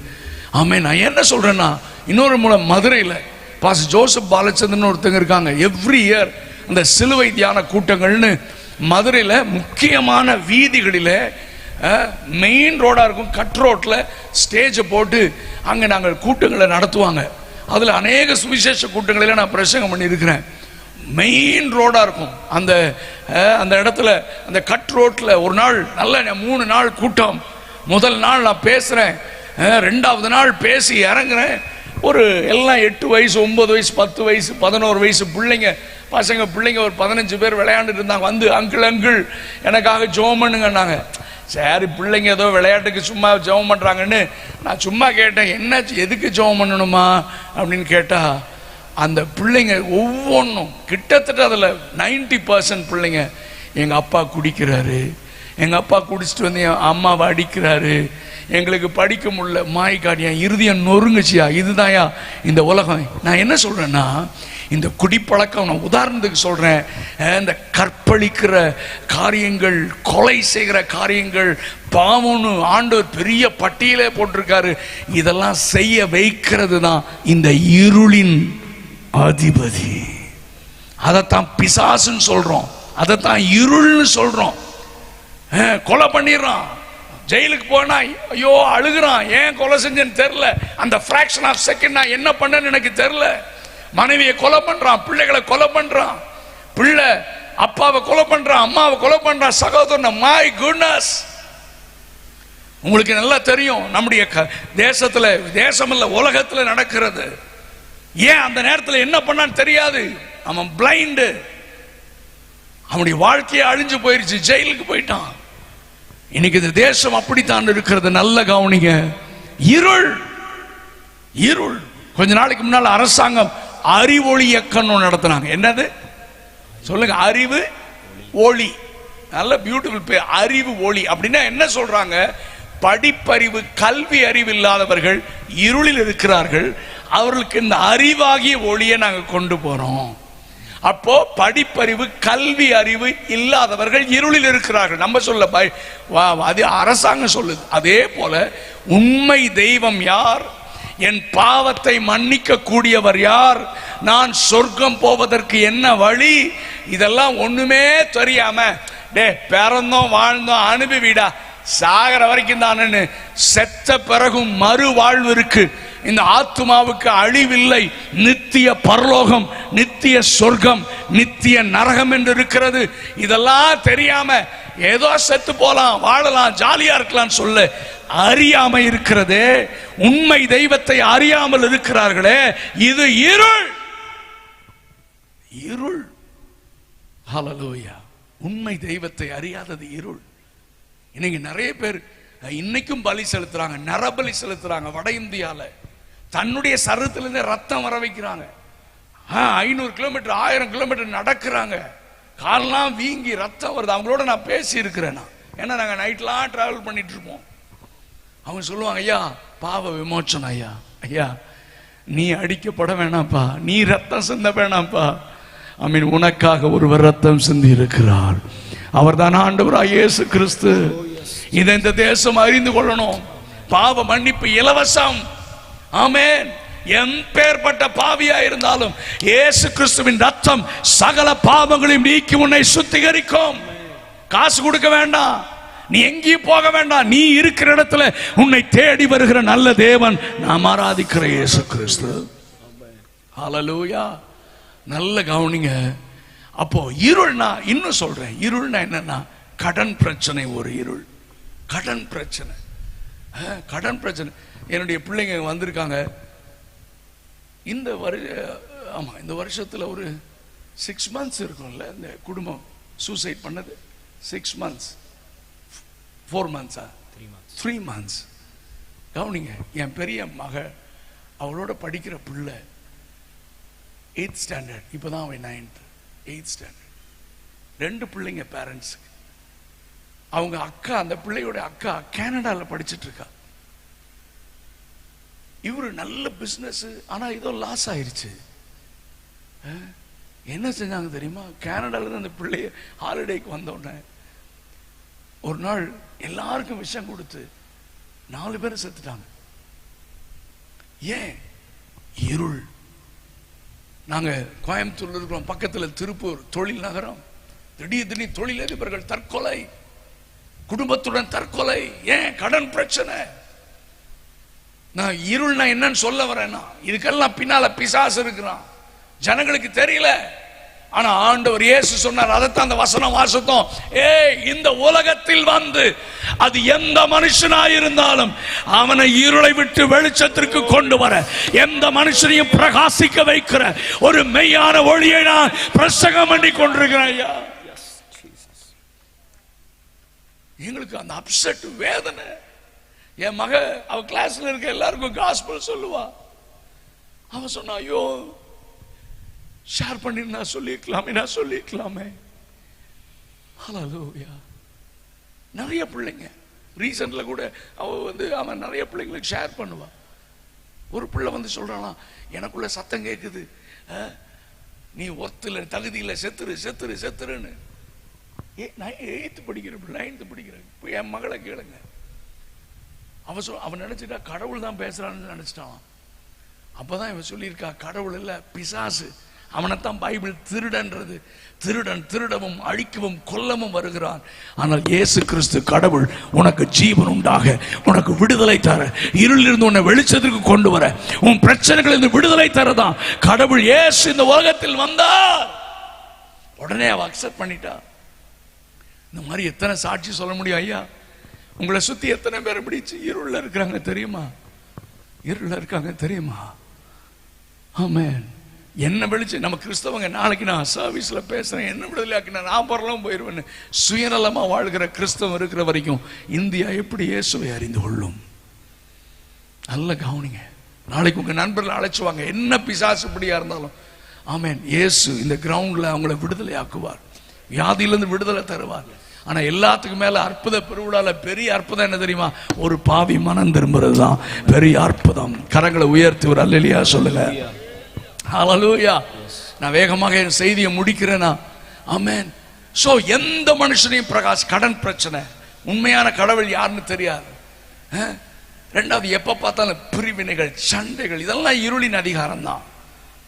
ஆமே, நான் என்ன சொல்றேன்னா, இன்னொரு மூலம் மதுரையில் பாஸ்டர் ஜோசப் பாலச்சந்திரன் ஒருத்தங்க இருக்காங்க. எவ்ரி இயர் அந்த சிலுவை தியான கூட்டங்கள்னு மதுரையில் முக்கியமான வீதிகளில் மெயின் ரோடா இருக்கும், கட் ரோட்ல ஸ்டேஜை போட்டு அங்க நாங்கள் கூட்டங்களை நடத்துவாங்க. அதுல அநேக சுவிசேஷ கூட்டங்களில் நான் பிரசங்கம் பண்ணி இருக்கிறேன். மெயின் ரோடா இருக்கும் அந்த இடத்துல, அந்த கட் ரோட்ல ஒரு நாள் நல்ல 3 நாள் கூட்டம். முதல் நாள் நான் பேசுறேன், 2வது நாள் பேசி இறங்குறேன். ஒரு எல்லாம் 8 வயசு 9 வயசு 10 வயசு 11 வயசு பிள்ளைங்க ஒரு 15 பேர் விளையாண்டுட்டு இருந்தாங்க. வந்து அங்கிள் எனக்காக ஜெபம் பண்ணுங்கன்னாங்க. சரி பிள்ளைங்க ஏதோ விளையாட்டுக்கு சும்மா ஜெபம் பண்றாங்கன்னு நான் சும்மா கேட்டேன், என்ன எதுக்கு ஜெபம் பண்ணணுமா அப்படின்னு கேட்டா, அந்த பிள்ளைங்க ஒவ்வொன்றும் கிட்டத்தட்ட அதுல 90% பிள்ளைங்க, எங்க அப்பா குடிக்கிறாரு, எங்க அப்பா குடிச்சிட்டு வந்து என் அம்மாவை அடிக்கிறாரு, எங்களுக்கு படிக்க முடியல, மாய்காடியா இறுதியம் நொறுங்குச்சியா, இதுதான்யா இந்த உலகம். நான் என்ன சொல்றேன்னா, இந்த குடிப்பழக்கம், நான் உதாரணத்துக்கு சொல்றேன், இந்த கற்பழிக்கிற காரியங்கள், கொலை செய்கிற காரியங்கள், பாவம்னு ஆண்டவர் பெரிய பட்டியலே போட்டிருக்காரு. இதெல்லாம் செய்ய வைக்கிறது தான் இந்த இருளின் அதிபதி. அதைத்தான் பிசாசுன்னு சொல்றோம், அதைத்தான் இருள்னு சொல்றோம். கொலை பண்ணிடுறான், ஜெயிலுக்கு போனா ஐயோ அழுகுறான், ஏன் கொலை செஞ்சேன்னு தெரியல, அந்த ஃபிராக்ஷன் ஆஃப் செகண்ட் நான் என்ன பண்ணேன்னு எனக்கு தெரியல. மனைவியை கொலை பண்றான், பிள்ளைகளை கொலை பண்றான், பிள்ளை அப்பாவை கொலை பண்றான், அம்மாவை கொலை பண்றான், சகோதரன். மை குட்னஸ், உங்களுக்கு நல்லா தெரியும் நம்முடைய தேசத்துல, தேசம் இல்ல உலகத்துல நடக்கிறது. ஏன் அந்த நேரத்தில் என்ன பண்ணான்னு தெரியாது, அவன் பிளைண்ட், அவனுடைய வாழ்க்கையை அழிஞ்சு போயிருச்சு, ஜெயிலுக்கு போயிட்டான். இன்னைக்கு இந்த தேசம் அப்படித்தான் இருக்கிறது. நல்ல கவனிங்க, இருள் இருள். கொஞ்ச நாளைக்கு முன்னால் அரசாங்கம் அறிவொளி இயக்கம் நடத்தினாங்க. என்னது சொல்லுங்க? அறிவு ஒளி. நல்ல பியூட்டிஃபுல் பேர், அறிவு ஒளி. அப்படின்னா என்ன சொல்றாங்க? படிப்பறிவு, கல்வி அறிவு இல்லாதவர்கள் இருளில் இருக்கிறார்கள், அவர்களுக்கு இந்த அறிவாகிய ஒளியை நாங்க கொண்டு போறோம். அப்போ படிப்பறிவு, கல்வி அறிவு இல்லாதவர்கள் இருளில் இருக்கிறார்கள். நம்ம சொல்ல அது அரசாங்கம் சொல்லுது. அதே போல உண்மை தெய்வம் யார், என் பாவத்தை மன்னிக்க கூடியவர் யார், நான் சொர்க்கம் போவதற்கு என்ன வழி, இதெல்லாம் ஒண்ணுமே தெரியாம பிறந்தோம் வாழ்ந்தோம் அனுபவிடா சாகர வரைக்கும் தானே, செத்த பிறகும் மறு வாழ்வு இருக்கு, இந்த ஆத்துமாவுக்கு அழிவில்லை, நித்திய பரலோகம், நித்திய சொர்க்கம், நித்திய நரகம் என்று இருக்கிறது. இதெல்லாம் தெரியாம ஏதோ செத்து போலாம், வாழலாம், ஜாலியா இருக்கலாம் சொல்ல அறியாம இருக்கிறதே, உண்மை தெய்வத்தை அறியாமல் இருக்கிறார்களே, இது இருள். இருள். ஹல்லேலூயா. உண்மை தெய்வத்தை அறியாதது இருள். இன்னைக்கு நிறைய பேர் இன்னைக்கும் பலி செலுத்துறாங்க, நரபலி செலுத்துறாங்க. வட இந்தியால தன்னுடைய சரீரத்திலிருந்து ரத்தம் வர வைக்கிறாங்க. 500 கிலோமீட்டர் 1000 கிலோமீட்டர் நடக்கிறாங்க. காலெல்லாம் வீங்கி ரத்தம் வருது. அவங்களோட நான் பேசி இருக்கிறேன். ஏன்னா நாங்க நைட்லாம் டிராவல் பண்ணிட்டு இருப்போம். அவங்க சொல்லுவாங்க, ஐயா பாவ விமோச்சனம், ஐயா ஐயா நீ அடிக்கப்பட வேணாம்ப்பா, நீ ரத்தம் சிந்த வேணாம்ப்பா. ஆமீன். உனக்காக ஒருவர் ரத்தம் சிந்தி இருக்கிறார். அவர் தான் ஆண்டவராகிய இயேசு கிறிஸ்து. இதை இந்த தேசம் அறிந்து கொள்ளணும். பாவ மன்னிப்பு இலவசம். ஆமென். எப்பேற்பட்ட பாவியா இருந்தாலும் இயேசு கிறிஸ்துவின் ரத்தம் சகல பாவங்களையும் நீக்கி உன்னை சுத்திகரிக்கும். காசு கொடுக்க வேண்டாம், நீ எங்கேயும் போக வேண்டாம். நீ இருக்கிற இடத்துல உன்னை தேடி வருகிற நல்ல தேவன் நாம் ஆராதிக்கிற இயேசு கிறிஸ்து. ஹல்லேலூயா. நல்ல கவனிங்க. அப்போ இருள்னா, இன்னும் சொல்றேன், இருள்னா என்னன்னா கடன் பிரச்சனை. ஒரு இருள், கடன் பிரச்சனை. கடன் பிரச்சனை. என்னுடைய பிள்ளைங்க வந்திருக்காங்க. இந்த வருஷத்துல ஒரு 6 months இருக்கும்ல இந்த குடும்பம் சூசைட் பண்ணது. 6 months 4 months 3 months. கவனிங்க. என் பெரிய மக, அவளோட படிக்கிற பிள்ளை 8th standard, இப்பதான் அவன் 9th 8th standard. 2 பிள்ளைங்க பேரண்ட்ஸ். அவங்க அக்கா, அந்த பிள்ளையோட அக்கா கனடால படிச்சிட்டு இருக்கா. இவரு நல்ல பிசினஸ், ஆனா இதோ லாஸ் ஆயிருச்சு. என்ன செஞ்சாங்க தெரியுமா? கனடால இருந்து அந்த பிள்ளைய ஹாலிடேக்கு வந்தோடனே ஒரு நாள் எல்லாருக்கும் விஷம் கொடுத்து 4 பேர் செத்துட்டாங்க. ஏன்? இருள். நாங்க கோயம்புத்தூர்ல இருக்கிறோம், பக்கத்துல திருப்பூர் தொழில் நகரம். திடீர் தொழிலதிபர்கள் தற்கொலை, குடும்பத்துடன் தற்கொலை. ஏன்? கடன் பிரச்சனை. நான் இருள்னா என்னன்னு சொல்ல வரேன்னா, இதுக்கெல்லாம் பின்னால பிசாசு இருக்கிறான், ஜனங்களுக்கு தெரியல. ஆனா ஆண்டவர் இயேசு சொன்னார், அதைத்தான் அந்த வசனம் வாசித்தோம். இந்த உலகத்தில் வந்து அது எந்த மனுஷனாயிருந்தாலும் அவனை இருளை விட்டு வெளிச்சத்திற்கு கொண்டு வர, எந்த மனுஷனையும் பிரகாசிக்க வைக்கிற ஒரு மெய்யான ஒளியை நான் பிரசங்கம் பண்ணி கொண்டிருக்கிறேன். ஐயா, எங்களுக்கு அந்த அப்செட், வேதனை. என் மக, அவ கிளாஸ்ல இருக்க எல்லாருக்கும் காஸ்பல் சொல்லுவா. அவன் சொன்னா, ஐயோ ஷேர் பண்ணி நான் சொல்லிக்கலாமே. ஹல்லேலூயா. நிறைய பிள்ளைங்க ரீசன்ட்ல கூட அவன் நிறைய பிள்ளைங்களுக்கு ஷேர் பண்ணுவா. ஒரு பிள்ளை வந்து சொல்றானா, எனக்குள்ள சத்தம் கேட்குது, நீ ஒத்துல தகுதி இல்லை, செத்துருன்னு. 8th படிக்கிறேன், 9th படிக்கிறேன். என் மகளை கேளுங்க. அவன் நினைச்சிட்டா கடவுள் தான் பேசுறான்னு நினைச்சிட்டான். அப்பதான் இவன் சொல்லியிருக்கா, கடவுள் இல்ல பிசாசு. அவனைத்தான் பைபிள் திருடன்றது. திருடன் திருடவும் அழிக்கவும் கொல்லவும் வருகிறான். ஆனால் இயேசு கிறிஸ்து கடவுள் உனக்கு ஜீவன் உண்டாக, உனக்கு விடுதலை தர, இருளிலிருந்து உன்னை வெளிச்சத்திற்கு கொண்டு வர, உன் பிரச்சனைகளிலிருந்து விடுதலை தரதான் கடவுள் இயேசு இந்த உலகத்தில் வந்தார். உடனே அவ அக்செப்ட் பண்ணிட்டா. இந்த மாதிரி எத்தனை சாட்சி சொல்ல முடியும்? ஐயா, உங்களை சுத்தி எத்தனை பேர் இப்படி இருள்ல இருக்கிறாங்க தெரியுமா? இருள்ல இருக்காங்க தெரியுமா? ஆமென். என்ன வெளிச்சு நம்ம கிறிஸ்தவங்க, நாளைக்கு நான் சர்வீஸ்ல பேசுறேன், என்ன விடுதலை ஆக்கினா நான் பரலோகம் போயிருவேன்னு சுயநலமா வாழ்கிற கிறிஸ்தவம் இருக்கிற வரைக்கும் இந்தியா எப்படி இயேசுவை அறிந்து கொள்ளும்? நல்ல கவனிங்க. நாளைக்கு உங்க நண்பர்கள் அழைச்சுவாங்க, என்ன பிசாசு இப்படியா இருந்தாலும். ஆமென். இயேசு இந்த கிரவுண்ட்ல அவங்களை விடுதலை ஆக்குவார், வியாதியிலிருந்து விடுதலை தருவார். ஆனா எல்லாத்துக்கும் மேல அற்புத பெருவிழால பெரிய அற்புதம் என்ன தெரியுமா? ஒரு பாவி மனம் திரும்புறது தான் பெரிய அற்புதம். கரங்களை உயர்த்தி ஒரு அல்லேலூயா சொல்லுங்க. ஹல்லேலூயா. நான் வேகமாக என் செய்தியை முடிக்கிறேனா? ஆமென். சோ எந்த மனுஷனையும் கடன் பிரச்சனை, உண்மையான கடவுள் யாருன்னு தெரியாது. ரெண்டாவது, எப்ப பார்த்தாலும் பிரிவினைகள், சண்டைகள், இதெல்லாம் இருளின் அதிகாரம் தான்.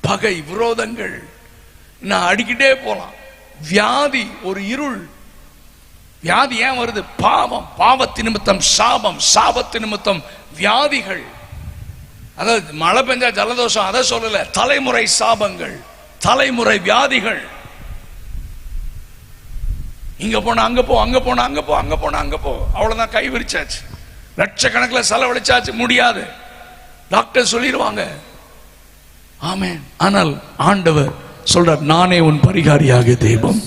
பகை, விரோதங்கள், நான் அடிக்கிட்டே போலாம். வியாதி ஒரு இருள். வியாதி ஏன் வருது? பாவம், பாவத்தின் நிமித்தம் சாபம், சாபத்தின் நிமித்தம் வியாதிகள். அதாவது மழை பெஞ்சா ஜலதோஷம், அதை சொல்லல, தலைமுறை சாபங்கள், தலைமுறை வியாதிகள். இங்க போனா அங்க போ, அங்க போனா அங்க போ, அங்க போனா அங்க போ, அவ்வளவுதான். கை விரிச்சாச்சு, லட்சக்கணக்கில் செலவழிச்சாச்சு, முடியாது. டாக்டர் சொல்லிடுவாங்க. ஆமென். ஆனால் ஆண்டவர் சொல்றார், நானே உன் பரிகாரியாக தெய்வம்.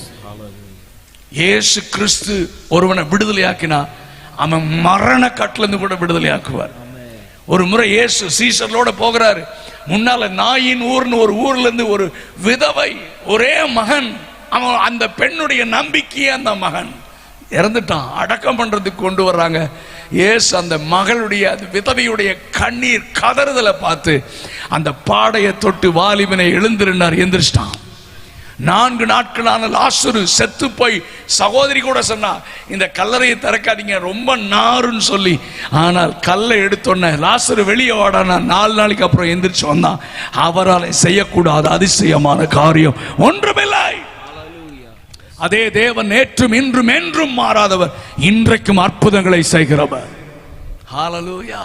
இயேசு கிறிஸ்து ஒருவனை விடுதலையாக்கினா அவன் மரண கட்டிலிருந்து கூட விடுதலையாக்குவார். ஒரு முறை இயேசு சீசர்களோட போகிறாரு. முன்னால நாயின் ஊர்னு ஒரு ஊர்ல இருந்து ஒரு விதவை, ஒரே மகன், அவன் அந்த பெண்ணுடைய நம்பிக்கையே அந்த மகன் இறந்துட்டான். அடக்கம் பண்றதுக்கு கொண்டு வர்றாங்க. இயேசு அந்த மகளுடைய அந்த விதவையுடைய கண்ணீர் கதறுதலை பார்த்து அந்த பாடையை தொட்டு வாலிபனை எழுந்திருந்தார், எந்திரிச்சிட்டான். 4 நாட்களான லாசரு செத்து போய் சகோதரி கூட சொன்னா, இந்த கல்லறையை திறக்காதீங்க ரொம்ப நாருன்னு சொல்லி. ஆனால் கல்லை எடுத்தோன்ன லாசரு வெளியே வாடானா 4 நாளைக்கு அப்புறம் எந்திரிச்சு வந்தான். அவரால் செய்யக்கூடாத அதிசயமான காரியம் ஒன்றுமில்லை. அதே தேவன் நேற்றும் இன்றும் என்றும் மாறாதவர், இன்றைக்கும் அற்புதங்களை செய்கிறவர். ஹல்லேலூயா.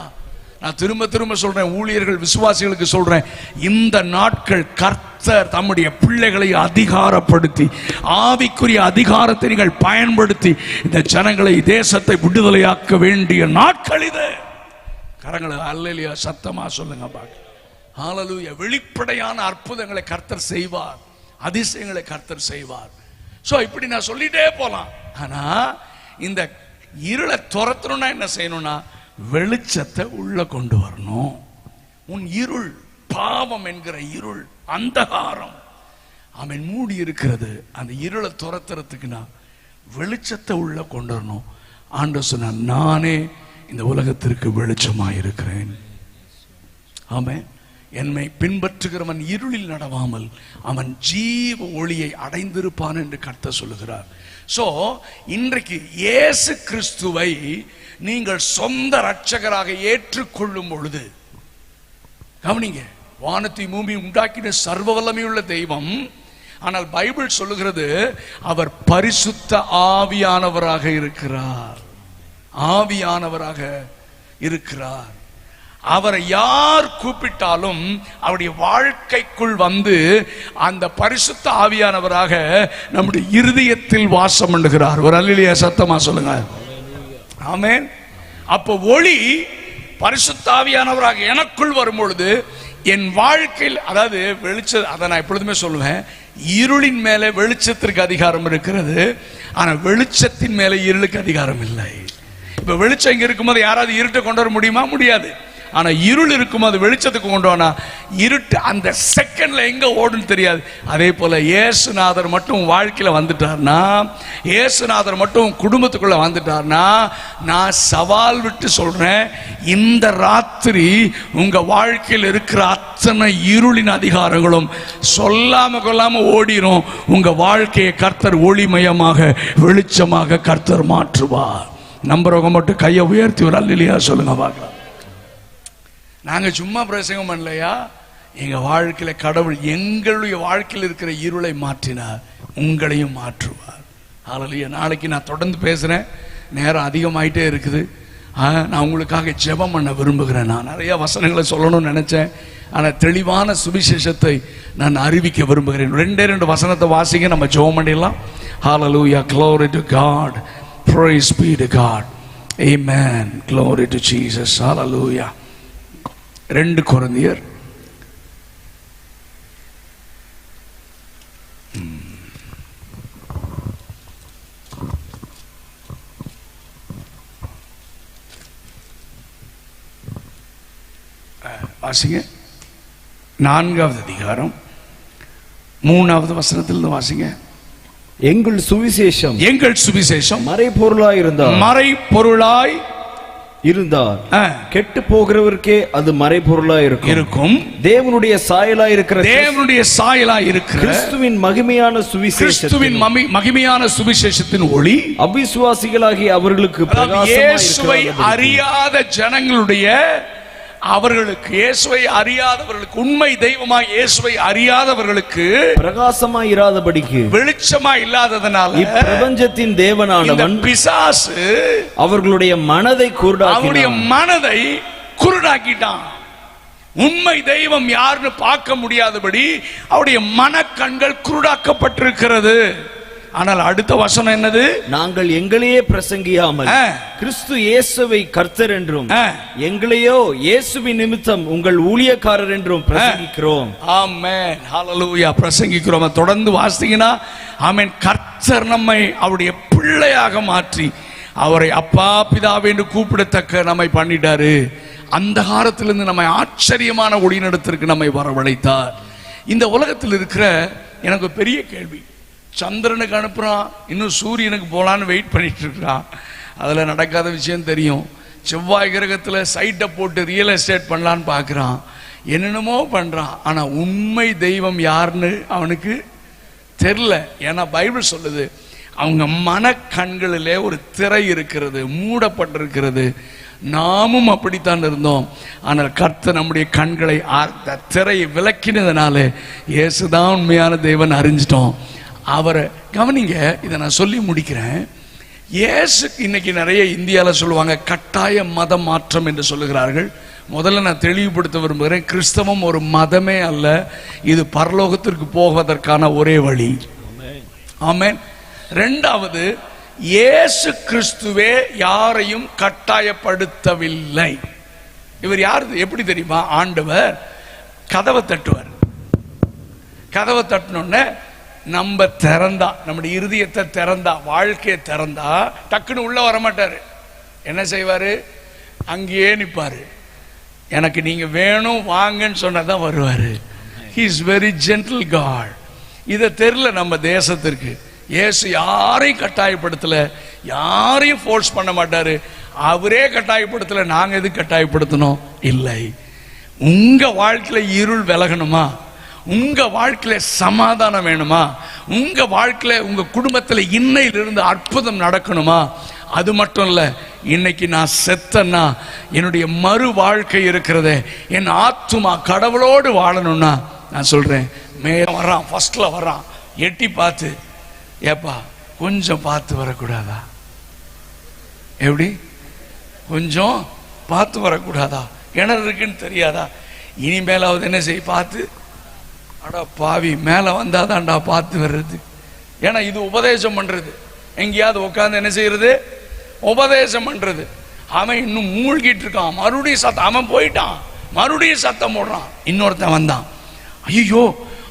நான் திரும்ப திரும்ப சொல்றேன், ஊழியர்கள் விசுவாசிகளுக்கு சொல்றேன், இந்த நாட்கள் கர்த்தர் தம்முடைய பிள்ளைகளை அதிகாரப்படுத்தி, ஆவிக்குரிய அதிகாரத்தை நீங்கள் பயன்படுத்தி இந்த ஜனங்களை, தேசத்தை விடுதலையாக்க வேண்டிய நாட்கள் இது. கரங்களை அல்லேலூயா சத்தமா சொல்லுங்க பாக்க. ஹல்லேலூயா. வெளிப்படையான அற்புதங்களை கர்த்தர் செய்வார், அதிசயங்களை கர்த்தர் செய்வார். சோ இப்படி நான் சொல்லிட்டே போலாம். ஆனா இந்த இருளை துரத்தணும்னா என்ன செய்யணும்னா, வெளிச்சத்தை உள்ள கொண்டு வரணும். உன் இருள், பாவம் என்கிற இருள், அந்தகாரம் அவன் மூடி இருக்கிறது. அந்த இருளை துரத்துறதுக்குன்னா வெளிச்சத்தை உள்ள கொண்டு வரணும். ஆண்டவர் சொன்னார், நானே இந்த உலகத்திற்கு வெளிச்சமாய் இருக்கிறேன். ஆமென். என்னை பின்பற்றுகிறவன் இருளில் நடவாமல் அவன் ஜீவ ஒளியை அடைந்திருப்பான் என்று கர்த்தர் சொல்லுகிறார். சோ இன்றைக்கு இயேசு கிறிஸ்துவை நீங்கள் சொந்த இரட்சகராக ஏற்றுக்கொள்ளும் பொழுது, கவனிங்க, வானத்தை பூமி உண்டாக்கின சர்வ வல்லமையுள்ள தெய்வம். ஆனால் பைபிள் சொல்லுகிறது அவர் பரிசுத்த ஆவியானவராக இருக்கிறார். ஆவியானவராக இருக்கிறார். அவரை யார் கூப்பிட்டாலும் அவருடைய வாழ்க்கைக்குள் வந்து அந்த பரிசுத்த ஆவியானவராக நம்முடைய இருதயத்தில் வாசம் பண்ணுகிறார். ஒரு அல்லேலூயா சத்தமா சொல்லுங்க. ஆமென். அப்போ ஒளி பரிசுத்த ஆவியானவராக எனக்குள் வரும் பொழுது என் வாழ்க்கையில், அதாவது வெளிச்சம், அதை நான் எப்பொழுதுமே சொல்லுவேன், இருளின் மேலே வெளிச்சத்திற்கு அதிகாரம் இருக்கிறது, ஆனா வெளிச்சத்தின் மேலே இருளுக்கு அதிகாரம் இல்லை. இப்ப வெளிச்சம் இங்க இருக்கும்போது யாராவது இருட்டை கொண்டு வர முடியுமா? முடியாது. ஆனா இருள் இருக்கும்போது வெளிச்சத்துக்கு கொண்டு வந்தா இருட்டு அந்த செகண்ட்ல எங்க ஓடுன்னு தெரியாது. அதே போல இயேசுநாதர் மட்டும் வாழ்க்கையில வந்துட்டார்னா, இயேசுநாதர் மட்டும் குடும்பத்துக்குள்ள வந்துட்டார்னா, நான் சவால் விட்டு சொல்றேன், இந்த ராத்திரி உங்க வாழ்க்கையில் இருக்கிற அத்தனை இருளின் அதிகாரங்களும் சொல்லாம கொள்ளாம ஓடிரும். உங்க வாழ்க்கையை கர்த்தர் ஒளிமயமாக, வெளிச்சமாக கர்த்தர் மாற்றுவார். நம்புறவங்க மட்டும் கையை உயர்த்தி ஒரு அல்லேலூயா சொல்லுங்க பார்க்கலாம். நாங்க சும்மா பிரசங்கம் பண்ணலையா, எங்க வாழ்க்கையில கடவுள் எங்களுடைய வாழ்க்கையில் இருக்கிற இருளை மாற்றினார், உங்களையும் மாற்றுவார். ஹல்லேலூயா. நாளைக்கு நான் தொடர்ந்து பேசுறேன், நேரம் அதிகமாயிட்டே இருக்குது. நான் உங்களுக்காக ஜெபம் பண்ண விரும்புகிறேன். நான் நிறைய வசனங்களை சொல்லணும்னு நினைச்சேன், ஆனா தெளிவான சுவிசேஷத்தை நான் அறிவிக்க விரும்புகிறேன். 2 வசனத்தை வாசிங்க, நம்ம ஜெபம் பண்ணிடலாம். ஹல்லேலூயா. Glory to God. Praise be to God. Amen. Glory to Jesus. Hallelujah. 2 கொரிந்தியர் வாசிங்க. 4வது அதிகாரம் 3வது வசனத்திலிருந்து வாசிங்க. எங்கள் சுவிசேஷம் மறைபொருளாய் இருந்தார் கெட்டு போகிறவருக்கே அது மறைபொருளாய் இருக்கும். தேவனுடைய சாயலாய் இருக்கிற கிறிஸ்துவின் மகிமையான சுவிசேஷத்தின் ஒளி அவிசுவாசிகளாகிய அவர்களுக்கு இயேசுவை அறியாத ஜனங்களுடைய, அவர்களுக்கு, இயேசுவை அறியாதவர்களுக்கு, உண்மை தெய்வமாக இயேசுவை அறியாதவர்களுக்கு பிரகாசமாய் இராதபடிக்கு, வெளிச்சமாய் இல்லாததனால பிரபஞ்சத்தின் தேவனானவன் பிசாசு அவருடைய மனதை குருடாக்கிட்டான். உண்மை தெய்வம் யாருன்னு பார்க்க முடியாதபடி அவருடைய மனக்கண்கள் குருடாக்கப்பட்டிருக்கிறது. ஆனால் அடுத்த வசனம் என்னது? நாங்கள் எங்களையே பிரசங்கியாமல் கிறிஸ்து இயேசுவை கர்த்தர் என்றும் எங்களையோ இயேசுவின் நிமித்தம் உங்கள் ஊழியக்காரர் என்றும் பிரசங்கிக்கிறோம். ஆமென், ஹல்லேலூயா. பிரசங்கிக்கிறோம். தொடர்ந்து வாசித்தீங்கன்னா ஆமென். கர்த்தர் நம்மை அவருடைய பிள்ளையாக மாற்றி அவரை அப்பா பிதாவே என்று கூப்பிடத்தக்க நம்மை பண்ணிட்டாரு. அந்த காலத்திலிருந்து நம்மை ஆச்சரியமான ஒளிநடத்திற்கு நம்மை வரவழைத்தார். இந்த உலகத்தில் இருக்கிற எனக்கு பெரிய கேள்வி, சந்திரனுக்கு அனுப்புறான், இன்னும் சூரியனுக்கு போலான்னு வெயிட் பண்ணிட்டு இருக்கிறான். அதில் நடக்காத விஷயம் தெரியும். செவ்வாய் கிரகத்தில் சைட்டை போட்டு ரியல் எஸ்டேட் பண்ணலான்னு பார்க்குறான், என்னென்னமோ பண்ணுறான். ஆனால் உண்மை தெய்வம் யாருன்னு அவனுக்கு தெரில. ஏன்னா பைபிள் சொல்லுது, அவங்க மனக்கண்களிலே ஒரு திரை இருக்கிறது, மூடப்பட்டிருக்கிறது. நாமும் அப்படித்தான் இருந்தோம். ஆனால் கர்த்தர் நம்முடைய கண்களை திரையை விலக்கினதுனால இயேசுதான் உண்மையான தேவன் அறிஞ்சிட்டோம். அவரை கவனிங்க, இதை நான் சொல்லி முடிக்கிறேன். இயேசு இன்னைக்கு நிறைய இந்தியாவில் சொல்லுவாங்க கட்டாய மத மாற்றம் என்று சொல்லுகிறார்கள். முதல்ல நான் தெளிவுபடுத்த விரும்புகிறேன், கிறிஸ்தவம் ஒரு மதமே அல்ல, இது பரலோகத்திற்கு போவதற்கான ஒரே வழி. ஆமென். ரெண்டாவது, இயேசு கிறிஸ்துவே யாரையும் கட்டாயப்படுத்தவில்லை. இவர் யார் எப்படி தெரியுமா? ஆண்டவர் கதவை தட்டுவார். கதவை தட்டினோடனே நம்ம திறந்தா, நம்முடைய இருதயத்தை திறந்தா, வாழ்க்கையை திறந்தா டக்குன்னு உள்ள வரமாட்டாரு. என்ன செய்வாரு? அங்கேயே நிற்பாரு. எனக்கு நீங்க வேணும் வாங்கன்னு சொன்னதான் வருவாரு. He is very gentle God. இதை தெரியல நம்ம தேசத்திற்கு. இயேசு யாரையும் கட்டாயப்படுத்தல, யாரையும் ஃபோர்ஸ் பண்ண மாட்டாரு. அவரே கட்டாயப்படுத்தல, நாங்க எது கட்டாயப்படுத்தணும்? இல்லை. உங்க வாழ்க்கையில இருள் விலகணுமா? உங்க வாழ்க்கையில சமாதானம் வேணுமா? உங்க வாழ்க்கையில உங்க குடும்பத்துல இன்னையிலிருந்து அற்புதம் நடக்கணுமா? அது மட்டும் இல்ல, இன்னைக்கு நான் செத்தன்னா என்னுடைய மறு வாழ்க்கை இருக்கிறதே, என் ஆத்துமா கடவுளோடு வாழணும்னா நான் சொல்றேன், மேல வர்றான், ஃபர்ஸ்ட்ல வர்றான், எட்டி பார்த்து, ஏப்பா கொஞ்சம் பார்த்து வரக்கூடாதா? எப்படி கொஞ்சம் பார்த்து வரக்கூடாதா? கிணறு இருக்குன்னு தெரியாதா? இனிமேலாவது என்ன செய்ய? பார்த்து, அடா பாவி, மேலே வந்தாதான்டா பார்த்து வர்றது. ஏன்னா இது உபதேசம் பண்றது. எங்கேயாவது உட்காந்து என்ன செய்யறது? உபதேசம் பண்றது. அவன் இன்னும் மூழ்கிட்டு இருக்கான். மறுபடியும் சத்தம், அவன் போயிட்டான், மறுபடியும் சத்தம் போடுறான். இன்னொருத்தன் வந்தான், ஐயோ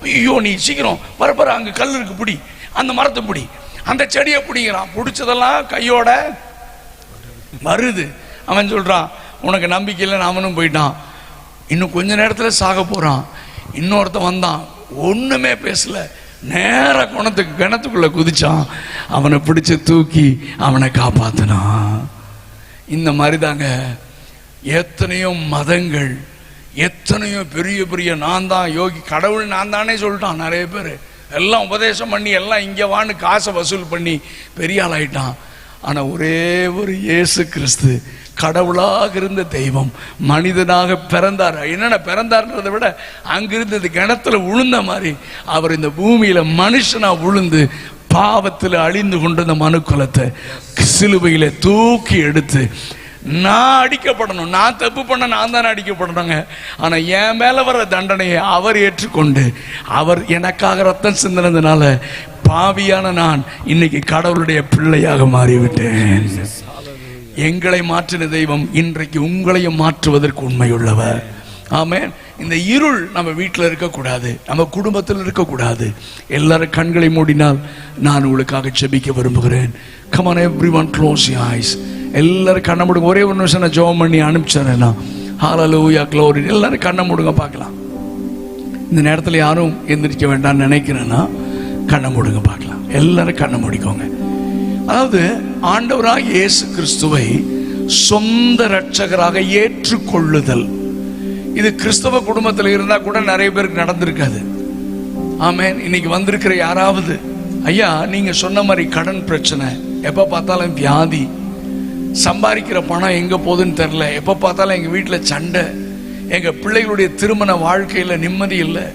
ஐயோ நீ சீக்கிரம் பரப்பற, அங்க கல் இருக்கு, பிடி, அந்த மரத்தை பிடி, அந்த செடியை பிடிங்கிறான். பிடிச்சதெல்லாம் கையோட வருது. அவன் சொல்றான், உனக்கு நம்பிக்கை இல்லைன்னு அவனும் போயிட்டான். இன்னும் கொஞ்ச நேரத்துல சாக போறான். இன்னொருத்தன் வந்தான், ஒண்ணுமே பேசல, நேர கிணத்துக்குள்ள குதிச்சான். அவனை பிடிச்சு தூக்கி அவனை காப்பாத்தினான். இந்த மாதிரி தாங்க எத்தனையோ மதங்கள், எத்தனையோ பெரிய பெரிய நான் தான் யோகி, கடவுள் நான் தானே சொல்லிட்டான். நிறைய பேர் எல்லாம் உபதேசம் பண்ணி எல்லாம் இங்க வான்னு காசை வசூல் பண்ணி பெரிய ஆள் ஆயிட்டான். ஆனா ஒரே ஒரு இயேசு கிறிஸ்து கடவுளாக இருந்த தெய்வம் மனிதனாக பிறந்தார். என்னென்ன பிறந்தார்ன்றதை விட அங்கிருந்து கிணத்துல விழுந்த மாதிரி அவர் இந்த பூமியில மனுஷனா விழுந்து பாவத்தில் அழிந்து கொண்ட மனு குலத்தை சிலுவையில தூக்கி எடுத்து, நான் அடிக்கப்படணும், நான் தப்பு பண்ண நான் தானே அடிக்கப்படணுங்க. ஆனா என் மேல வர தண்டனையை அவர் ஏற்றுக்கொண்டு அவர் எனக்காக ரத்தம் சிந்தினதுனால பாவியான நான் இன்னைக்கு கடவுளுடைய பிள்ளையாக மாறிவிட்டேன். எங்களை மாற்றின தெய்வம் இன்றைக்கு உங்களையும் மாற்றுவதற்கு உண்மையுள்ளவர். ஆமென். இந்த இருள் நம்ம வீட்டில் இருக்கக்கூடாது, நம்ம குடும்பத்தில் இருக்கக்கூடாது. எல்லாரும் கண்களை மூடினால் நான் உங்களுக்காக ஜெபிக்க விரும்புகிறேன். Come on everyone, close your eyes. எல்லாரும் கண்ணை மூடுங்க. ஒரே ஒரு நிமிஷம் நான் ஜெபம் பண்ணி அனுப்பிச்சேன்னா, ஹல்லேலூயா, க்ளோரி. எல்லாரும் கண்ணை மூடுங்க பார்க்கலாம். இந்த நேரத்தில் யாரும் எந்திரிக்க வேண்டாம்னு நினைக்கிறேன்னா கண்ணை மூடுங்க பார்க்கலாம். எல்லாரும் கண்ணை மூடிக்கோங்க. அதாவது ஆண்டவராக இயேசு கிறிஸ்துவை சொந்த இரட்சகராக ஏற்றுக்கொள்ளுதல், இது கிறிஸ்தவ குடும்பத்தில் இருந்தா கூட நிறைய பேருக்கு நடந்திருக்காது. ஆமென். இன்னைக்கு வந்திருக்கிற யாராவது, ஐயா நீங்க சொன்ன மாதிரி கடன் பிரச்சனை, எப்ப பார்த்தாலும் வியாதி, சம்பாதிக்கிற பணம் எங்க போகுதுன்னு தெரியல, எப்ப பார்த்தாலும் எங்க வீட்டில் சண்டை, எங்க பிள்ளைகளுடைய திருமண வாழ்க்கையில நிம்மதி இல்லை,